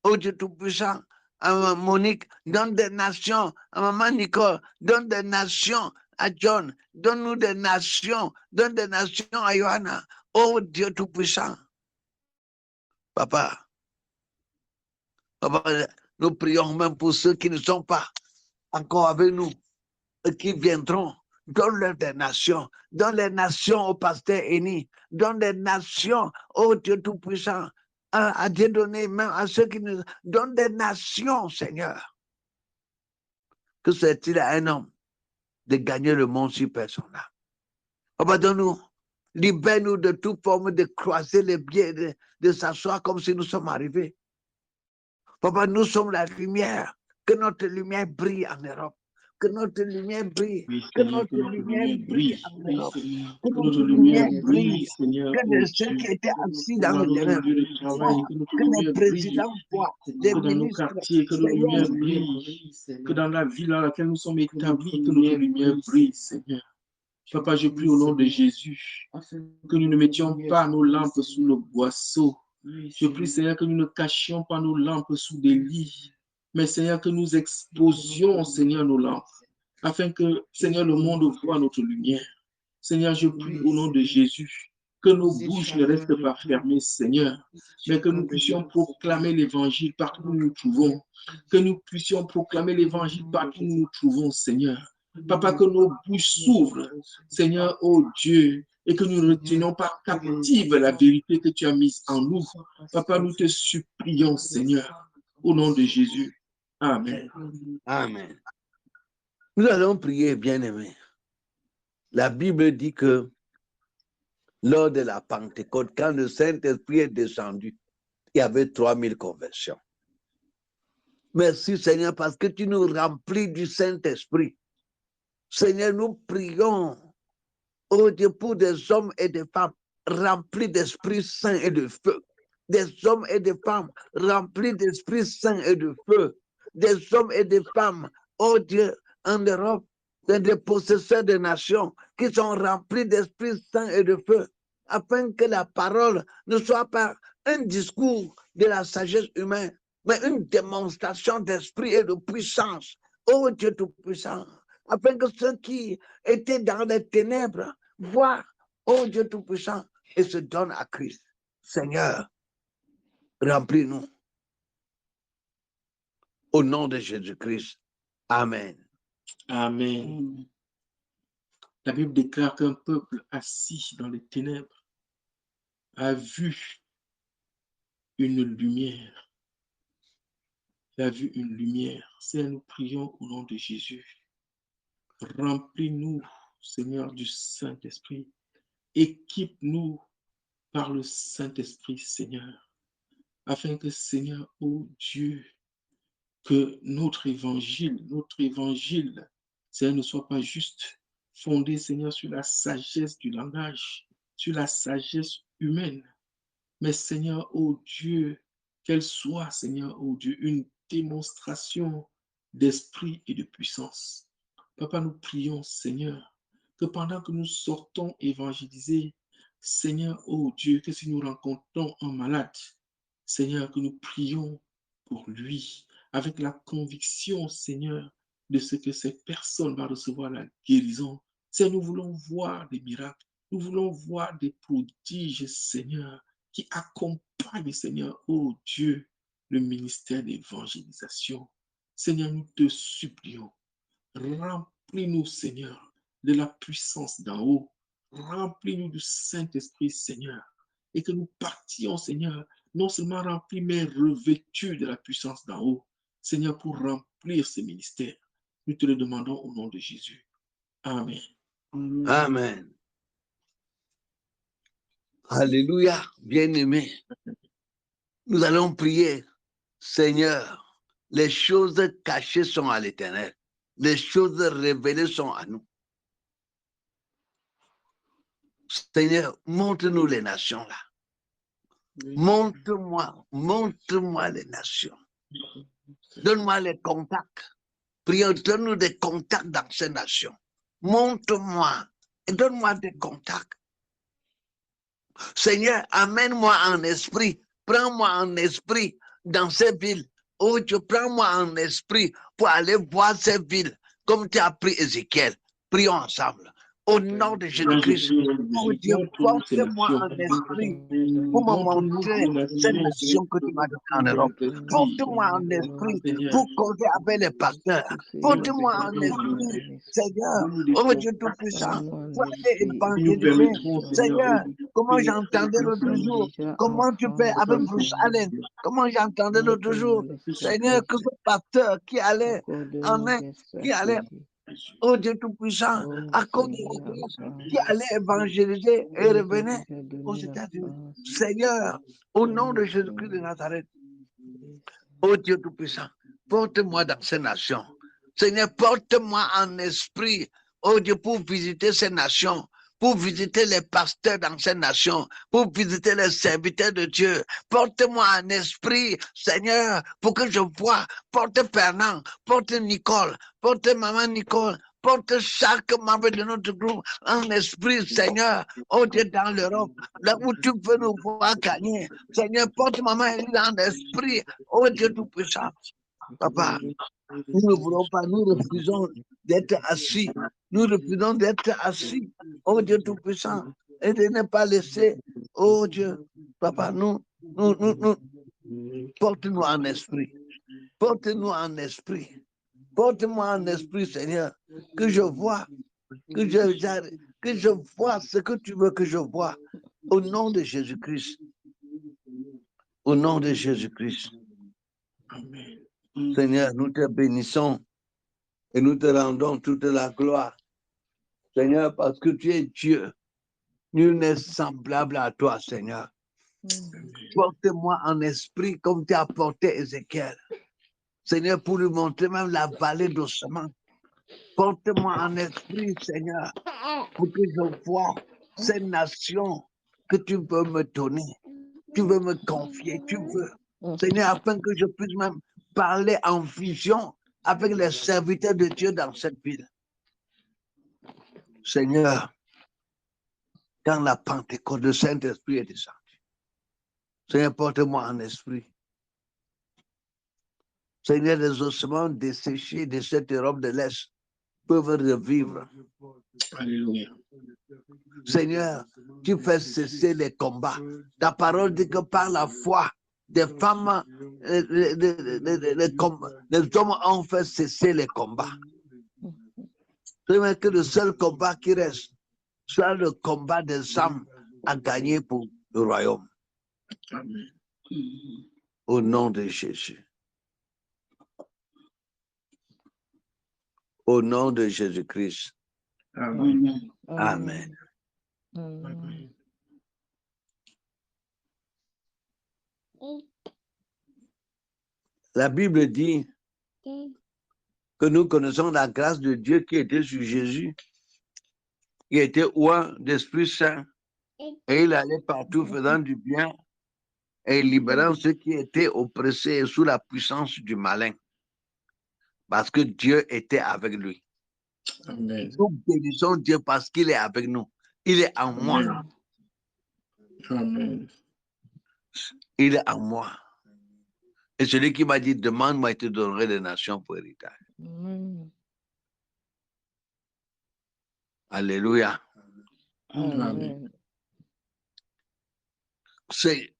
B: oh Dieu Tout-Puissant, à Monique, donne des nations à Maman Nicole, donne des nations à John, donne-nous des nations, donne des nations à Johanna, oh Dieu Tout-Puissant. Papa, nous prions même pour ceux qui ne sont pas encore avec nous et qui viendront. Donne-leur des nations. Donne les nations au pasteur Eni. Donne les nations au Dieu Tout-Puissant. À Dieu donné, même à ceux qui nous... Donne des nations, Seigneur. Que c'est-il à un homme de gagner le monde si personne n'a? Papa, donne-nous. Libère-nous de toute forme de croiser les pieds, de s'asseoir comme si nous sommes arrivés. Papa, nous sommes la lumière. Que notre lumière brille en Europe. Que notre lumière brille. Que notre lumière brille en Europe. Que notre lumière brille. Que les ceux qui étaient assis dans le terrain voient. Que les présidents voient. Les ministres.
A: Que notre lumière brille. Que dans la ville dans laquelle nous sommes établis, que notre lumière brille, Seigneur. Papa, je prie au nom de Jésus que nous ne mettions pas nos lampes sous le boisseau. Je prie, Seigneur, que nous ne cachions pas nos lampes sous des lits, mais Seigneur, que nous exposions, Seigneur, nos lampes, afin que, Seigneur, le monde voit notre lumière. Seigneur, je prie au nom de Jésus que nos bouches ne restent pas fermées, Seigneur, mais que nous puissions proclamer l'évangile partout où nous nous trouvons, que nous puissions proclamer l'évangile partout où nous nous trouvons, Seigneur. Papa, que nos bouches s'ouvrent, Seigneur, oh Dieu, et que nous ne retenions pas captive la vérité que tu as mise en nous. Papa, nous te supplions, Seigneur, au nom de Jésus. Amen.
B: Amen. Nous allons prier, bien-aimés. La Bible dit que lors de la Pentecôte, quand le Saint-Esprit est descendu, il y avait 3000 conversions. Merci Seigneur parce que tu nous remplis du Saint-Esprit. Seigneur, nous prions, oh Dieu, pour des hommes et des femmes remplis d'Esprit Saint et de feu. Des hommes et des femmes remplis d'Esprit Saint et de feu. Des hommes et des femmes, oh Dieu, en Europe, c'est des possesseurs de nations qui sont remplis d'Esprit Saint et de feu, afin que la parole ne soit pas un discours de la sagesse humaine, mais une démonstration d'esprit et de puissance. Ô Dieu Tout-Puissant, afin que ceux qui étaient dans les ténèbres voient, ô Dieu Tout-Puissant, et se donnent à Christ. Seigneur, remplis-nous. Au nom de Jésus-Christ. Amen.
A: Amen. La Bible déclare qu'un peuple assis dans les ténèbres a vu une lumière. Il a vu une lumière. Seigneur, nous prions au nom de Jésus. Remplis-nous, Seigneur, du Saint-Esprit. Équipe-nous par le Saint-Esprit, Seigneur, afin que, Seigneur, ô Dieu, que notre évangile, Seigneur, ne soit pas juste fondé, Seigneur, sur la sagesse du langage, sur la sagesse humaine, mais, Seigneur, ô Dieu, qu'elle soit, Seigneur, ô Dieu, une démonstration d'esprit et de puissance. Papa, nous prions, Seigneur, que pendant que nous sortons évangéliser, Seigneur, ô Dieu, que si nous rencontrons un malade, Seigneur, que nous prions pour lui, avec la conviction, Seigneur, de ce que cette personne va recevoir la guérison. Seigneur, nous voulons voir des miracles, nous voulons voir des prodiges, Seigneur, qui accompagnent, Seigneur, ô Dieu, le ministère d'évangélisation. Seigneur, nous te supplions, remplis-nous, Seigneur, de la puissance d'en haut. Remplis-nous du Saint-Esprit, Seigneur, et que nous partions, Seigneur, non seulement remplis, mais revêtus de la puissance d'en haut, Seigneur, pour remplir ce ministère. Nous te le demandons au nom de Jésus. Amen.
B: Amen. Alléluia, bien-aimés. Nous allons prier. Seigneur, les choses cachées sont à l'Éternel. Les choses révélées sont à nous. Seigneur, montre-nous les nations là. Montre-moi les nations. Donne-moi les contacts. Prions, donne-nous des contacts dans ces nations. Montre-moi et donne-moi des contacts. Seigneur, amène-moi en esprit. Prends-moi en esprit dans ces villes. Oh Dieu, prends-moi en esprit pour aller voir ces villes comme tu as pris Ézéchiel. Prions ensemble. Au nom de Jésus-Christ, oh Dieu, porte-moi en esprit pour me montrer cette nation que tu m'as donnée en Europe. Porte-moi en esprit pour causer avec les pasteurs. Porte-moi en esprit, Seigneur, oh Dieu Tout-Puissant, pour aller évangéliser. Seigneur, comment j'entendais l'autre jour, comment tu fais avec Bruce Allen, comment j'entendais l'autre jour, Seigneur, que ce pasteur qui allait en Inde, qui allait, oh Dieu Tout-Puissant, à cause de la grâce, qui allait évangéliser et revenait aux États-Unis. Seigneur, au nom de Jésus-Christ de Nazareth, oh Dieu Tout-Puissant, porte-moi dans ces nations. Seigneur, porte-moi en esprit, oh Dieu, pour visiter ces nations, pour visiter les pasteurs dans ces nations, pour visiter les serviteurs de Dieu. Porte-moi en esprit, Seigneur, pour que je vois, porte Fernand, porte Nicole, porte maman Nicole, porte chaque membre de notre groupe en esprit, Seigneur, oh Dieu, dans l'Europe, là où tu veux nous voir gagner. Seigneur, porte maman Elie en esprit, oh Dieu Tout-Puissant. Papa, nous ne voulons pas, nous refusons d'être assis. Nous refusons d'être assis, oh Dieu Tout-Puissant, et de ne pas laisser, oh Dieu, Papa, nous, porte-nous en esprit. Porte-nous en esprit. Porte-moi en esprit, Seigneur, que je vois, que je vois ce que tu veux que je vois. Au nom de Jésus-Christ. Au nom de Jésus-Christ.
A: Amen.
B: Seigneur, nous te bénissons et nous te rendons toute la gloire. Seigneur, parce que tu es Dieu. Nul n'est semblable à toi, Seigneur. Porte-moi en esprit comme tu as porté Ézéchiel. Seigneur, pour lui montrer même la vallée d'ossements. Porte-moi en esprit, Seigneur, pour que je vois ces nations que tu veux me donner. Tu veux me confier, tu veux. Seigneur, afin que je puisse même parler en vision avec les serviteurs de Dieu dans cette ville. Seigneur, quand la Pentecôte, le Saint-Esprit est descendu, Seigneur, porte-moi en esprit. Seigneur, les ossements desséchés de cette Europe de l'Est peuvent revivre.
A: Alléluia.
B: Seigneur, tu fais cesser les combats. Ta parole dit que par la foi, des femmes, les hommes ont fait cesser les combats. Seigneur, que le seul combat qui reste soit le combat des âmes à gagner pour le royaume.
A: Amen.
B: Au nom de Jésus. Au nom de Jésus-Christ.
A: Amen.
B: Amen.
C: Amen.
B: La Bible dit que nous connaissons la grâce de Dieu qui était sur Jésus, qui était oint d'Esprit Saint, et il allait partout faisant du bien et libérant ceux qui étaient oppressés et sous la puissance du malin, parce que Dieu était avec lui.
A: Amen.
B: Nous bénissons Dieu parce qu'il est avec nous. Il est en moi.
A: Amen.
B: Il est en moi. Et celui qui m'a dit, demande-moi et te donnerai des nations pour héritage. Alléluia.
C: Amen.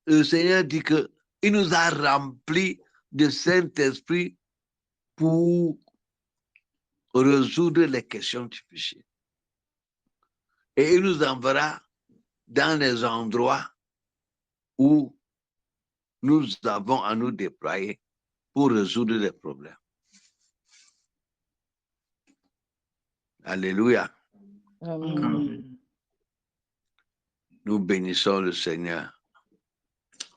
B: Le Seigneur dit que il nous a remplis de Saint-Esprit pour résoudre les questions difficiles. Et il nous enverra dans les endroits où nous avons à nous déployer pour résoudre les problèmes. Alléluia.
C: Amen.
B: Nous bénissons le Seigneur.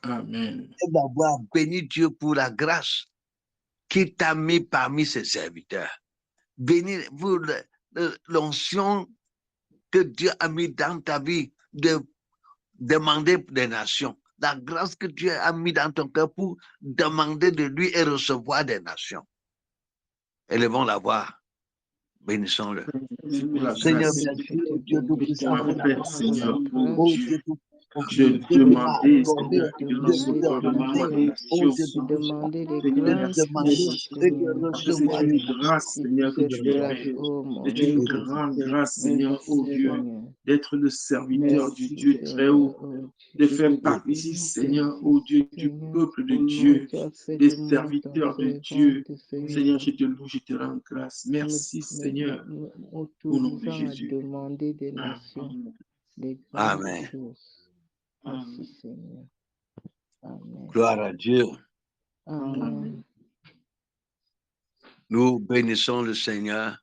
A: Amen.
B: Et d'avoir béni Dieu pour la grâce qui t'a mis parmi ses serviteurs. Béni pour l'onction que Dieu a mis dans ta vie de demander des nations. La grâce que Dieu a mis dans ton cœur pour demander de lui et recevoir des nations. Élevons la voix. Bénissons-le. Seigneur, merci, Dieu Tout-Puissant, pour la grâce.
A: Seigneur,
B: Oh Dieu
A: de demander, Seigneur, que nous recevons de
B: demander,
C: Demander les
A: Seigneur,
C: grandes
A: merci,
C: choses,
B: et de
C: Seigneur.
A: parce que c'est
B: recevoir
A: une
B: des
A: grâce, Seigneur, que tu es fait.
C: Oh mon
A: C'est une
C: Dieu.
A: grande grâce, Seigneur,
C: Merci,
A: oh Dieu,
C: Seigneur.
A: d'être le serviteur du
C: Merci,
A: Dieu très
C: Seigneur.
A: haut,
C: Oh
A: de
C: Dieu.
A: faire partie, Seigneur,
C: Merci,
A: oh Dieu, du
C: Seigneur.
A: peuple de
C: Oh,
A: Dieu,
C: tu as fait
A: des
C: de moi ton
A: serviteurs de Dieu.
C: servante, Seigneur.
A: Seigneur, je te loue, je te rends grâce. Merci, Seigneur, au nom de
C: M'autorisant à
A: Jésus.
C: demander des nations, des grandes
B: Amen.
C: choses. Merci, Seigneur. Amen.
B: Gloire à Dieu.
C: Amen.
B: Nous bénissons le Seigneur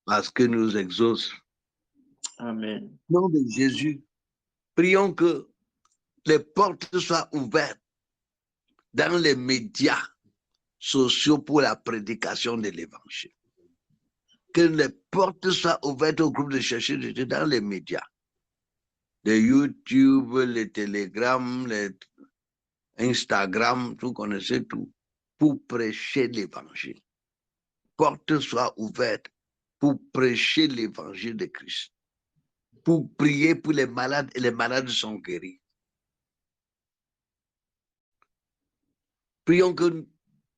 B: parce que nous exauce.
A: Amen.
B: Au nom de Jésus, prions que les portes soient ouvertes dans les médias sociaux pour la prédication de l'évangile. Que les portes soient ouvertes au groupe de chercheurs de Dieu dans les médias. Les YouTube, les Telegram, les Instagram, vous connaissez tout, pour prêcher l'évangile. Portes soient ouvertes pour prêcher l'évangile de Christ. Pour prier pour les malades et les malades sont guéris. Prions que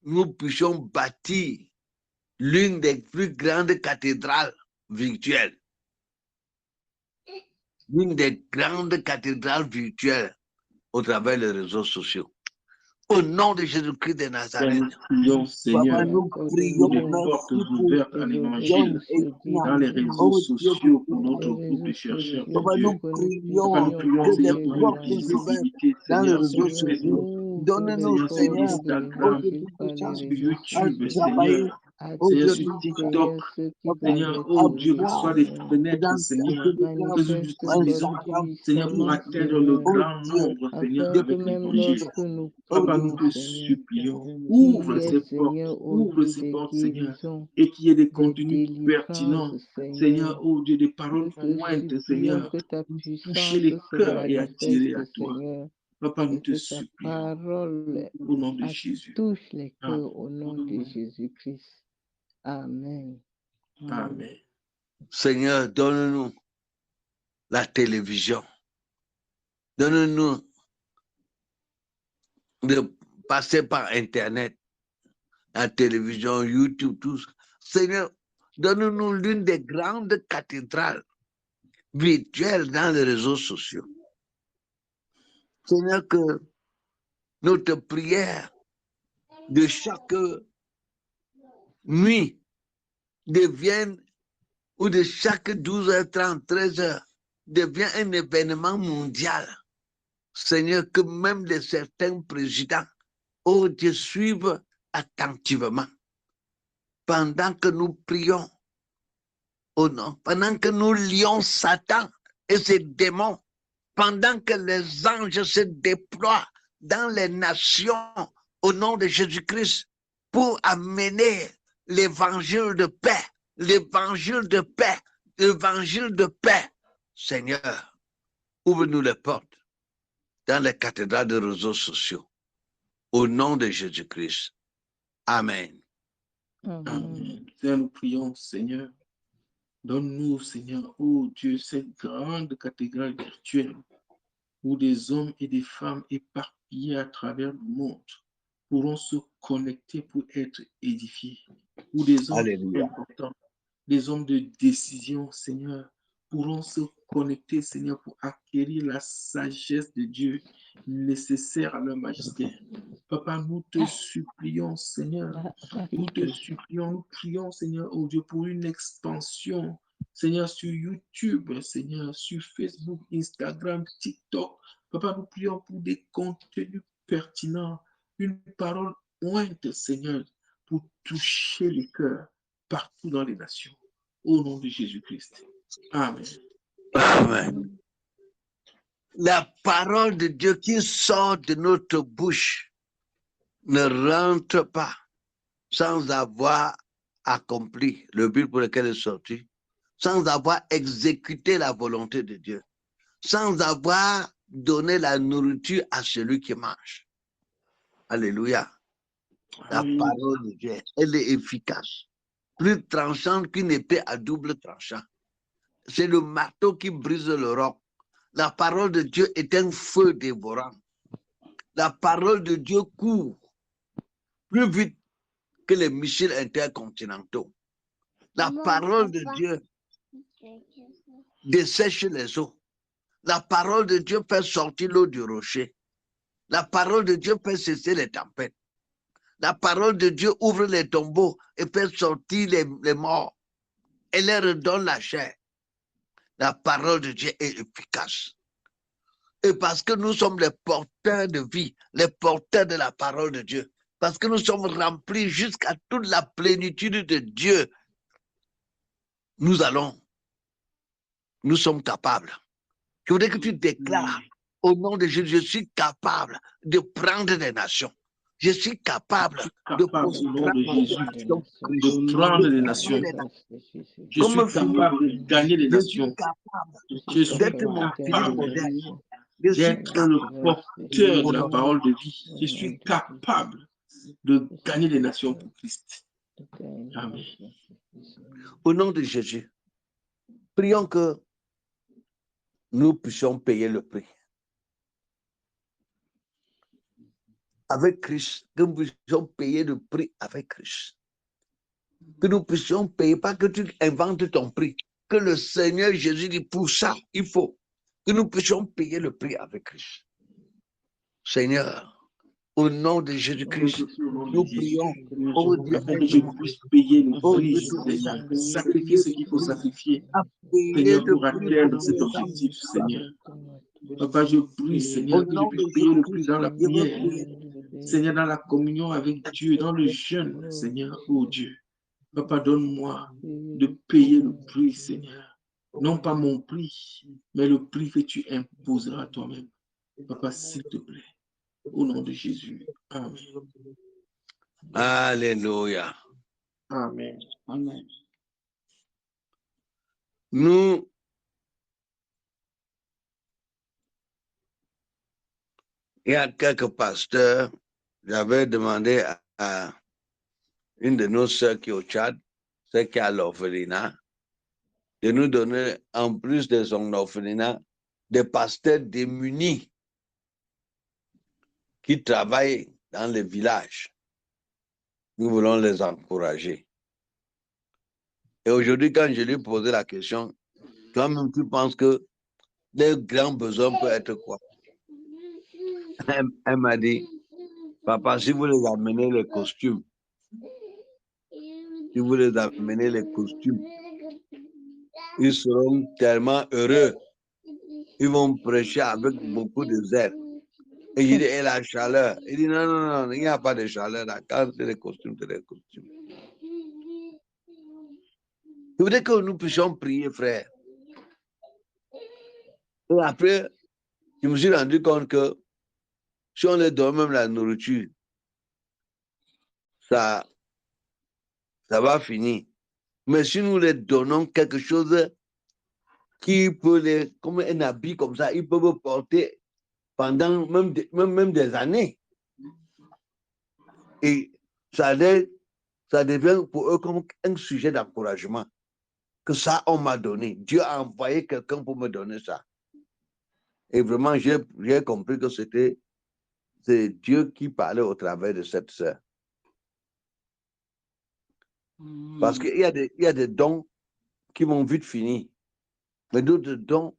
B: nous puissions bâtir l'une des plus grandes cathédrales virtuelles. L'une des grandes cathédrales virtuelles au travers des réseaux sociaux. Au nom de Jésus-Christ de Nazareth.
A: Nous prions, Seigneur,
B: Papa, nous prions
A: pour des portes
B: merci pour
A: ouvertes à l'évangile dans les réseaux sociaux pour notre groupe de chercheurs de
B: Papa,
A: Dieu.
B: nous
A: Papa, nous prions,
B: que les
A: Seigneur, pour une
B: portes s'ouvrent
A: visibilité,
B: dans les
A: Seigneur,
B: réseaux
A: sur
B: sociaux.
A: Facebook,
B: Donne-nous,
A: Seigneur, sur
B: Seigneur, au
A: Instagram,
B: Dieu tout-puissant,
A: sur
C: réseaux
A: YouTube,
B: à
C: sociaux.
B: travailler,
A: Seigneur,
B: au
A: Seigneur,
B: Dieu
A: sur
C: Manifeste,
B: tout-puissant,
A: TikTok,
C: Seigneur, ceux qui
B: Papa,
C: doivent
A: Seigneur,
C: être
A: oh
B: à
A: Dieu, que ce
B: voir
A: soit des
C: Seigneur.
A: fenêtres,
B: dans
A: Seigneur,
B: Telegram,
A: que nous
C: Manifeste
B: en
A: utilisons,
C: votre
B: Instagram,
A: Seigneur, pour
C: puissance,
A: atteindre le
C: Seigneur,
B: oh
A: grand
B: Dieu,
A: nombre, Seigneur,
C: afin que
A: avec
C: même
A: l'évangile.
C: lorsque nous
B: oh
A: Papa,
B: Dieu,
A: nous
C: prions,
A: te
C: Seigneur,
A: supplions,
C: qu'il
A: ouvre
C: y ait,
A: ces portes,
C: Seigneur, oh
A: ouvre
C: Dieu,
A: ces
C: des
A: portes, Seigneur,
C: guérisons,
A: et qu'il y ait des
C: des
A: contenus
C: délivrances,
A: pertinents,
C: Seigneur.
A: Seigneur, oh Dieu, des
C: Nous
A: paroles
C: te
A: pointes,
C: supplions
A: Seigneur,
C: que ta
A: pour toucher
C: puissance
A: les
C: se
A: cœurs et attirer
C: manifeste,
A: à toi.
C: Seigneur,
A: Papa, nous
C: et
A: te
C: que ta
A: supplions,
C: parole
A: au nom de Jésus.
C: touche les
A: Amen.
C: cœurs au nom de Jésus-Christ. Amen.
A: Amen.
B: Seigneur, donne-nous la télévision. Donne-nous de passer par Internet, la télévision, YouTube, tout ça. Seigneur, donne-nous l'une des grandes cathédrales virtuelles dans les réseaux sociaux. Seigneur, que notre prière de chaque nuit devienne, ou de chaque 12h30, 13h, devient un événement mondial. Seigneur, que même certains présidents, oh Dieu, suivent attentivement. Pendant que nous prions, oh non, pendant que nous lions Satan et ses démons, pendant que les anges se déploient dans les nations au nom de Jésus-Christ pour amener l'évangile de paix, l'évangile de paix, l'évangile de paix. Seigneur, ouvre-nous les portes dans les cathédrales de réseaux sociaux. Au nom de Jésus-Christ. Amen.
A: Amen. Seigneur, nous prions, Seigneur. Donne-nous, Seigneur, oh Dieu, cette grande cathédrale virtuelle où des hommes et des femmes éparpillés à travers le monde pourront se connecter pour être édifiés. Où des hommes importants, des hommes de décision, Seigneur, pourront se connecter, Seigneur, pour acquérir la sagesse de Dieu nécessaire à leur magistère. Papa, nous te supplions, Seigneur, nous te supplions, nous prions, Seigneur, oh Dieu, pour une expansion, Seigneur, sur YouTube, Seigneur, sur Facebook, Instagram, TikTok. Papa, nous prions pour des contenus pertinents, une parole ointe, Seigneur, pour toucher les cœurs partout dans les nations. Au nom de Jésus-Christ. Amen.
B: Amen. La parole de Dieu qui sort de notre bouche ne rentre pas sans avoir accompli le but pour lequel elle est sortie, sans avoir exécuté la volonté de Dieu, sans avoir donné la nourriture à celui qui mange. Alléluia. La parole de Dieu, elle est efficace, plus tranchante qu'une épée à double tranchant. C'est le marteau qui brise le roc. La parole de Dieu est un feu dévorant. La parole de Dieu court plus vite que les missiles intercontinentaux. La parole de Dieu dessèche les eaux. La parole de Dieu fait sortir l'eau du rocher. La parole de Dieu fait cesser les tempêtes. La parole de Dieu ouvre les tombeaux et fait sortir les morts. Elle leur redonne la chair. La parole de Dieu est efficace. Et parce que nous sommes les porteurs de vie, les porteurs de la parole de Dieu, parce que nous sommes remplis jusqu'à toute la plénitude de Dieu, nous sommes capables. Je voudrais que tu déclares au nom de Jésus, je suis capable de prendre des nations. Je suis capable de prendre
A: des nations. Je suis capable de gagner les nations. Je suis capable d'être le porteur de la parole de vie. Je suis capable de gagner les nations pour Christ. Amen.
B: Au nom de Jésus, prions que nous puissions payer le prix. Avec Christ, que nous puissions payer le prix avec Christ. Que nous puissions payer, pas que tu inventes ton prix, que le Seigneur Jésus dit pour ça, il faut que nous puissions payer le prix avec Christ. Seigneur, au nom de Jésus-Christ, nous prions
A: afin que je puisse payer le prix, Seigneur, sacrifier ce qu'il faut sacrifier, Seigneur, pour atteindre cet objectif, Seigneur. Papa, je prie, Seigneur, que je puisse payer le prix dans la prière, Seigneur, dans la communion avec Dieu, dans le jeûne, Seigneur, oh Dieu. Papa, donne-moi de payer le prix, Seigneur. Non pas mon prix, mais le prix que tu imposeras toi-même. Papa, s'il te plaît, au nom de Jésus. Amen.
B: Alléluia.
A: Amen. Amen.
B: Il y a quelques pasteurs, j'avais demandé à une de nos sœurs qui est au Tchad, celle qui est à l'orphelinat, de nous donner, en plus de son orphelinat, des pasteurs démunis qui travaillent dans les villages. Nous voulons les encourager. Et aujourd'hui, quand je lui ai posé la question, toi-même, tu penses que les grands besoins peuvent être quoi? Elle m'a dit, papa, si vous les amenez les costumes, si vous les amenez les costumes, ils seront tellement heureux. Ils vont prêcher avec beaucoup de zèle. Et il dit, et la chaleur. Il dit, non, non, non, il n'y a pas de chaleur là. Quand c'est les costumes, c'est les costumes. Je voudrais que nous puissions prier, frère. Et après, je me suis rendu compte que si on les donne même la nourriture, ça va finir. Mais si nous les donnons quelque chose qui peut les, comme un habit comme ça, ils peuvent porter pendant même des années. Et ça devient pour eux comme un sujet d'encouragement. Que ça, on m'a donné. Dieu a envoyé quelqu'un pour me donner ça. Et vraiment, j'ai compris que c'est Dieu qui parlait au travers de cette sœur. Parce qu'il y a des dons qui vont vite finir. Mais d'autres dons,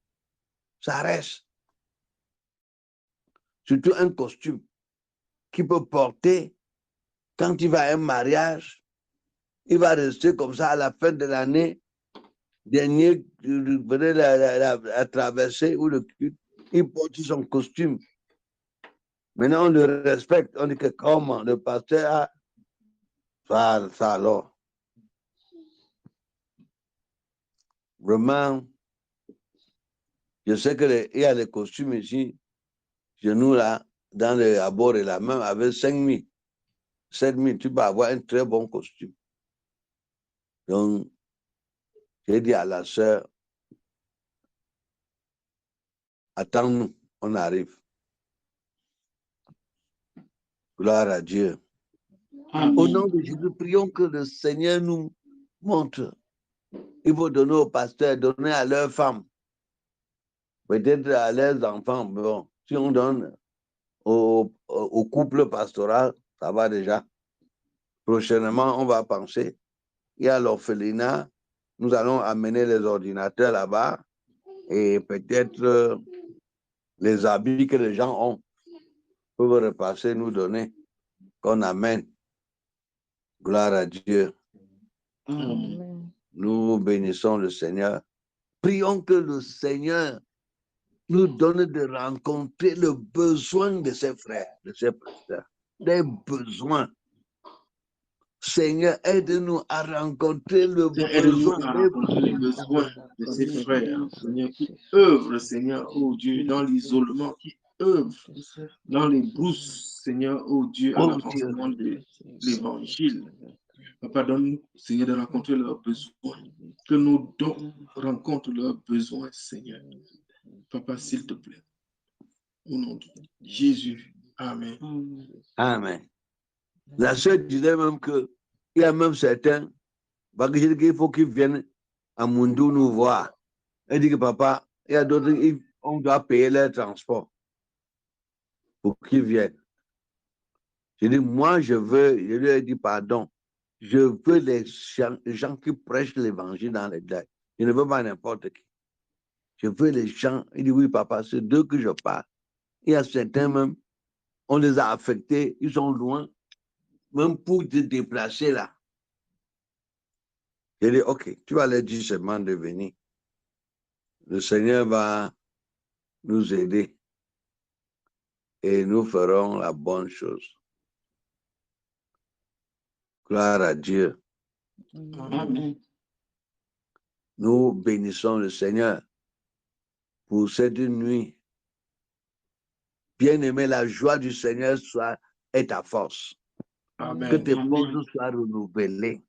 B: ça reste. Surtout un costume qui peut porter quand il va à un mariage, il va rester comme ça à la fin de l'année, dernier, la traversée ou le culte, il porte son costume. Maintenant, on le respecte. On dit que comment le pasteur a ça alors. Vraiment, je sais qu'il y a les costumes ici, chez nous là, dans les abords et la même, avec 5 000, 7 000, tu peux avoir un très bon costume. Donc, j'ai dit à la sœur, attends-nous, on arrive. Gloire à Dieu.
A: Amen.
B: Au nom de Jésus, prions que le Seigneur nous montre. Il faut donner aux pasteurs, donner à leurs femmes, peut-être à leurs enfants. Bon, si on donne au couple pastoral, ça va déjà. Prochainement, on va penser. Il y a l'orphelinat, nous allons amener les ordinateurs là-bas et peut-être les habits que les gens ont peuvent repasser, nous donner, qu'on amène. Gloire à Dieu.
C: Amen.
B: Nous bénissons le Seigneur. Prions que le Seigneur nous donne de rencontrer le besoin de ses frères, de ses pasteurs, des besoins. Seigneur, aide-nous à rencontrer le
A: Aide-nous
B: besoin.
A: à rencontrer les besoins de ces frères, Seigneur, qui œuvrent, Seigneur, oh Dieu, dans l'isolement, qui œuvrent dans les brousses, Seigneur, oh Dieu, à
B: Oh Dieu,
A: l'avancement de l'évangile. Papa, donne-nous, Seigneur, de rencontrer leurs besoins. Que nos dons rencontrent leurs besoins, Seigneur. Papa, s'il te plaît. Au nom de Jésus. Amen.
B: Amen. La sœur disait même qu'il y a même certains, parce que je dis qu'il faut qu'ils viennent à Mundou nous voir. Elle dit que papa, il y a d'autres, on doit payer leur transport pour qu'ils viennent. Je dis, moi, je lui ai dit, pardon, je veux les gens qui prêchent l'évangile dans les villages. Je ne veux pas n'importe qui. Je veux les gens. Il dit, oui, papa, c'est d'eux que je parle. Il y a certains même, on les a affectés, ils sont loin, même pour te déplacer là. J'ai dit, ok, tu vas leur dire seulement de venir. Le Seigneur va nous aider et nous ferons la bonne chose. Gloire à Dieu.
A: Amen.
B: Nous bénissons le Seigneur pour cette nuit. Bien-aimé, la joie du Seigneur est ta force.
A: Amen.
B: Que tes forces soient renouvelées.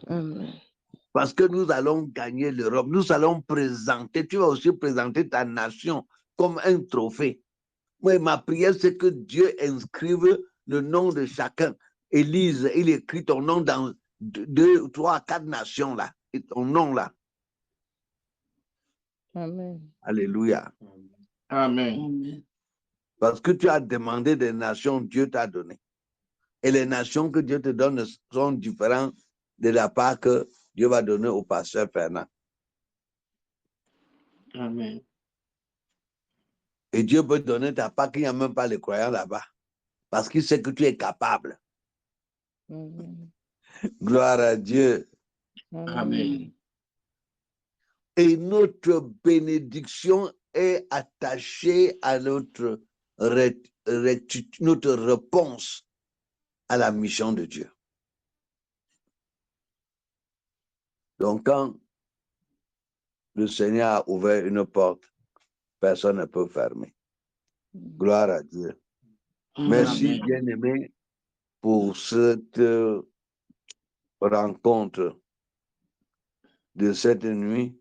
C: Amen.
B: Parce que nous allons gagner l'Europe. Nous allons présenter, tu vas aussi présenter ta nation comme un trophée. Moi, ma prière, c'est que Dieu inscrive le nom de chacun. Élise, il écrit ton nom dans 2, 3, 4 nations là. Et ton nom là.
C: Amen.
B: Alléluia.
A: Amen.
B: Parce que tu as demandé des nations, Dieu t'a donné. Et les nations que Dieu te donne sont différentes de la part que Dieu va donner au pasteur Fernand.
A: Amen.
B: Et Dieu peut te donner ta part qu'il n'y a même pas les croyants là-bas. Parce qu'il sait que tu es capable.
C: Amen.
B: Gloire à Dieu.
A: Amen.
B: Et notre bénédiction est attachée à notre réponse à la mission de Dieu. Donc, quand le Seigneur a ouvert une porte, personne ne peut fermer. Gloire à Dieu. Merci, bien-aimé, pour cette rencontre de cette nuit.